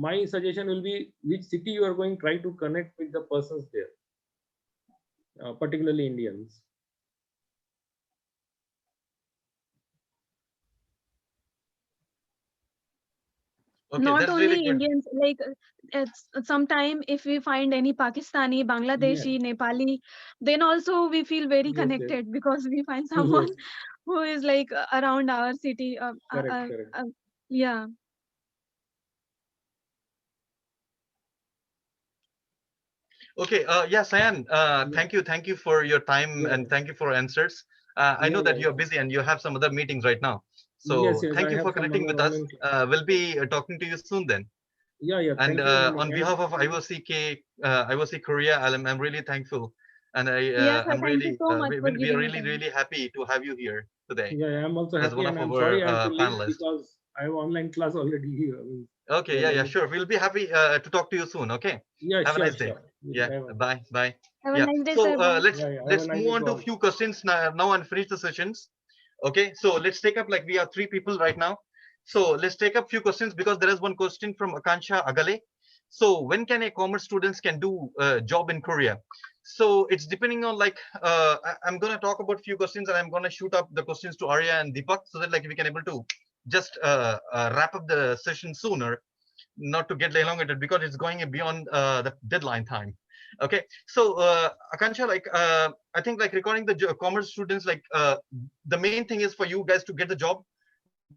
my suggestion will be which city you are going, try to connect with the persons there, particularly Indians. Okay, Not that's really only good. Indians, like it's sometime if we find any Pakistani, Yeah, Bangladeshi, Nepali, then also we feel very yes, yes, connected because we find someone yes, who is like around our city. correct, correct. Yeah. Okay, yeah, Sayan, Yeah, thank you for your time yeah, and thank you for answers. I know that you're yeah. busy and you have some other meetings right now. Yes, So yes, thank I you have for some connecting other with us. online. We'll be talking to you soon then. Yeah. And Thank you, on behalf of IOCK, IOC Korea, I'm really thankful. And Yes, sir. I'm Thank you really, so much for we are giving me really, time. really happy to have you here today Yeah, I'm also as happy, one and of I'm our sorry I have to leave panelists. because I have online class already here. I mean, Okay, there yeah, are yeah, many. sure. We'll be happy to talk to you soon. Okay. Yeah, Have a sure, nice day. sure. Yeah. Bye bye. Bye. Bye. Have a Yeah. nice day, So sir. Bye. Yeah. Have a let's nice move day on to to a all. few questions now and finish the sessions. Okay. So let's take up, like, we are three people right now. So let's take up few questions because there is one question from Akansha Agale. So when can a commerce students can do job in Korea? So it's depending on, like, I'm gonna talk about few questions and I'm gonna shoot up the questions to Arya and Deepak so that, like, we can able to just wrap up the session sooner, not to get elongated because it's going beyond the deadline time. Okay, so Akansha, like, I think, like, recording the commerce students, like, the main thing is for you guys to get the job.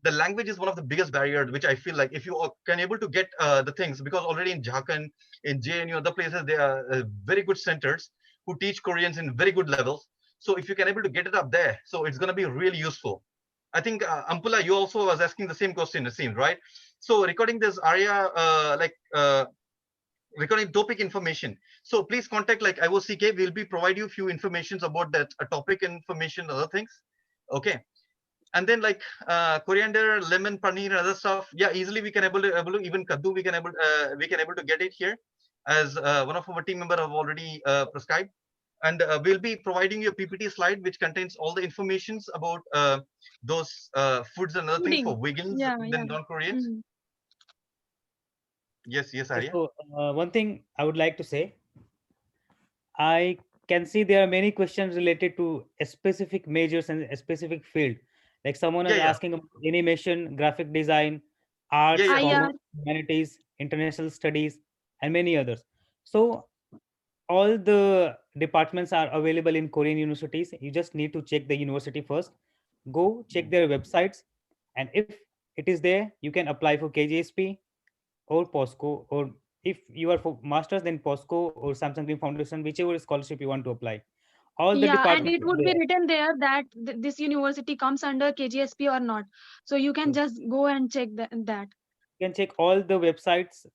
The language is one of the biggest barriers, which I feel like if you can able to get the things, because already in Jharkhand, in JNU, other places, there are very good centers who teach Koreans in very good levels. So if you can able to get it up there, so it's going to be really useful. I think Ampula, you also was asking the same question, it seems, right? So recording this Arya, recording topic information. So please contact, like, IOCK. We'll be provide you few informations about that topic information, other things. Okay. And then, like, coriander, lemon, paneer, and other stuff. Yeah, easily we can able to even kaddu we can able to get it here, as one of our team member have already prescribed. And we'll be providing you a PPT slide which contains all the informations about those foods and other things for Fooding. vegans Yeah, and yeah. non-Koreans. Mm. Yes, Arya. So one thing I would like to say, I can see there are many questions related to a specific majors and a specific field. Like someone is Yeah. asking about animation, graphic design, Yeah, arts, yeah. commerce, IR. humanities, international studies, and many others. So all the departments are available in Korean universities. You just need to check the university first. Go check their websites, and if it is there, you can apply for KGSP or POSCO, or if you are for masters, then POSCO or Samsung Green Foundation, whichever scholarship you want to apply. All the Yeah, and departments it are would be there. written there that this university comes under KGSP or not. So you can Yes. just go and check that. You can check all the websites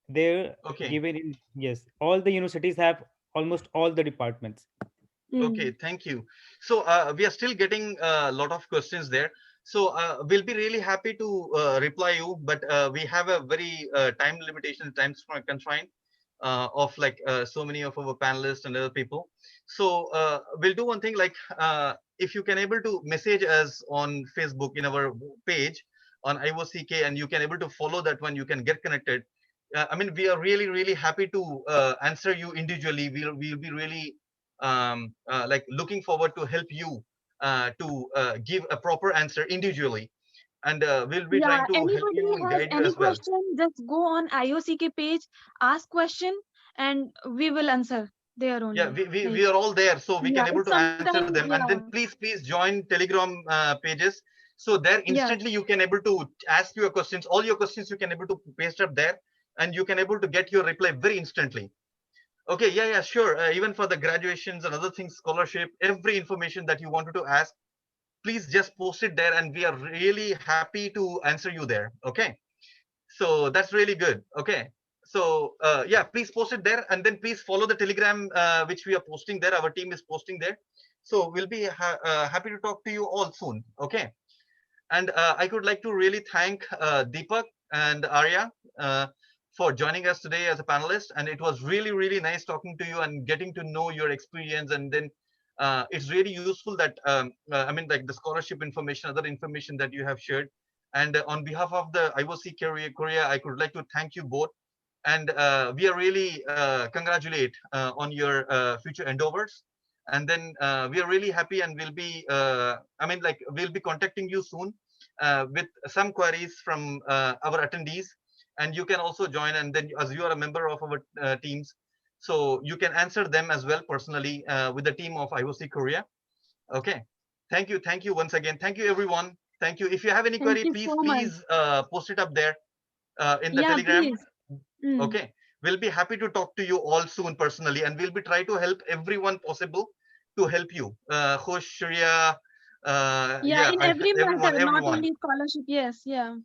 there Okay. given in, yes, all the universities have almost all the departments. Okay, Mm. thank you. So we are still getting a lot of questions there. So we'll be really happy to reply you, but we have a very time limitation, constraint of like so many of our panelists and other people. So we'll do one thing, like if you can able to message us on Facebook in our page on IOCK, and you can able to follow that one, you can get connected. I mean, we are really happy to answer you individually. We'll be really like looking forward to help you to give a proper answer individually, and we'll be Yeah, trying to help anybody you and has guide you any as well. question, just go on IOCK page, ask question, and we will answer there Yeah, only. we Like, are all there, so we yeah, can able if to answer them. sometime, And then yeah, please join Telegram pages, so there yeah, instantly you can able to ask your questions, all your questions you can able to paste up there, and you can able to get your reply very instantly. Okay, yeah, sure. Even for the graduations and other things, scholarship, every information that you wanted to ask, please just post it there, and we are really happy to answer you there. Okay, so that's really good. Okay, so yeah, please post it there, and then please follow the Telegram which we are posting there, our team is posting there. So we'll be happy to talk to you all soon. Okay, and I would like to really thank Deepak and Arya for joining us today as a panelist. And it was really nice talking to you and getting to know your experience. And then it's really useful that, I mean, like the scholarship information, other information that you have shared. And on behalf of the IOC Korea, I would like to thank you both. And we are really congratulate on your future endeavors. And then we are really happy, and we'll be I mean, like we'll be contacting you soon with some queries from our attendees. And you can also join, and then as you are a member of our teams, so you can answer them as well personally with the team of IOC Korea. Okay, thank you once again. Thank you everyone. Thank you. If you have any thank query, you so much. please post it up there in the Yeah, Telegram. please. Mm. Okay, we'll be happy to talk to you all soon personally, and we'll be try to help everyone possible to help you. Khush, Shreya, Yeah, in every matter, not everyone. only scholarship. Yes, yeah.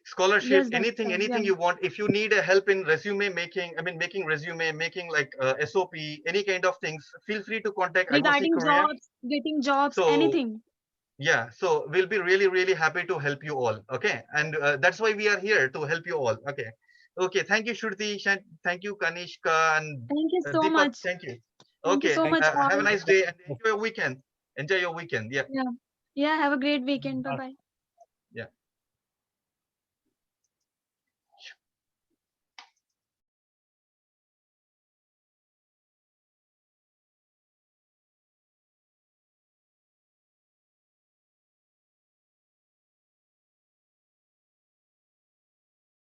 Scholarship, Yes, anything, doctor. Yeah. anything you want. If you need a help in resume making, I mean, making resume, making like SOP, any kind of things, feel free to contact IOC Regarding Korea. jobs, getting jobs, So anything. yeah, so we'll be really happy to help you all. Okay, and that's why we are here, to help you all. Okay, thank you, Shruti. Thank you, Kanishka, and Thank you so Deepak. much. Thank you. Thank you Okay, so Thank much, have a all. nice day and enjoy your weekend. Yeah. Yeah. Yeah, have a great weekend. Bye you. bye.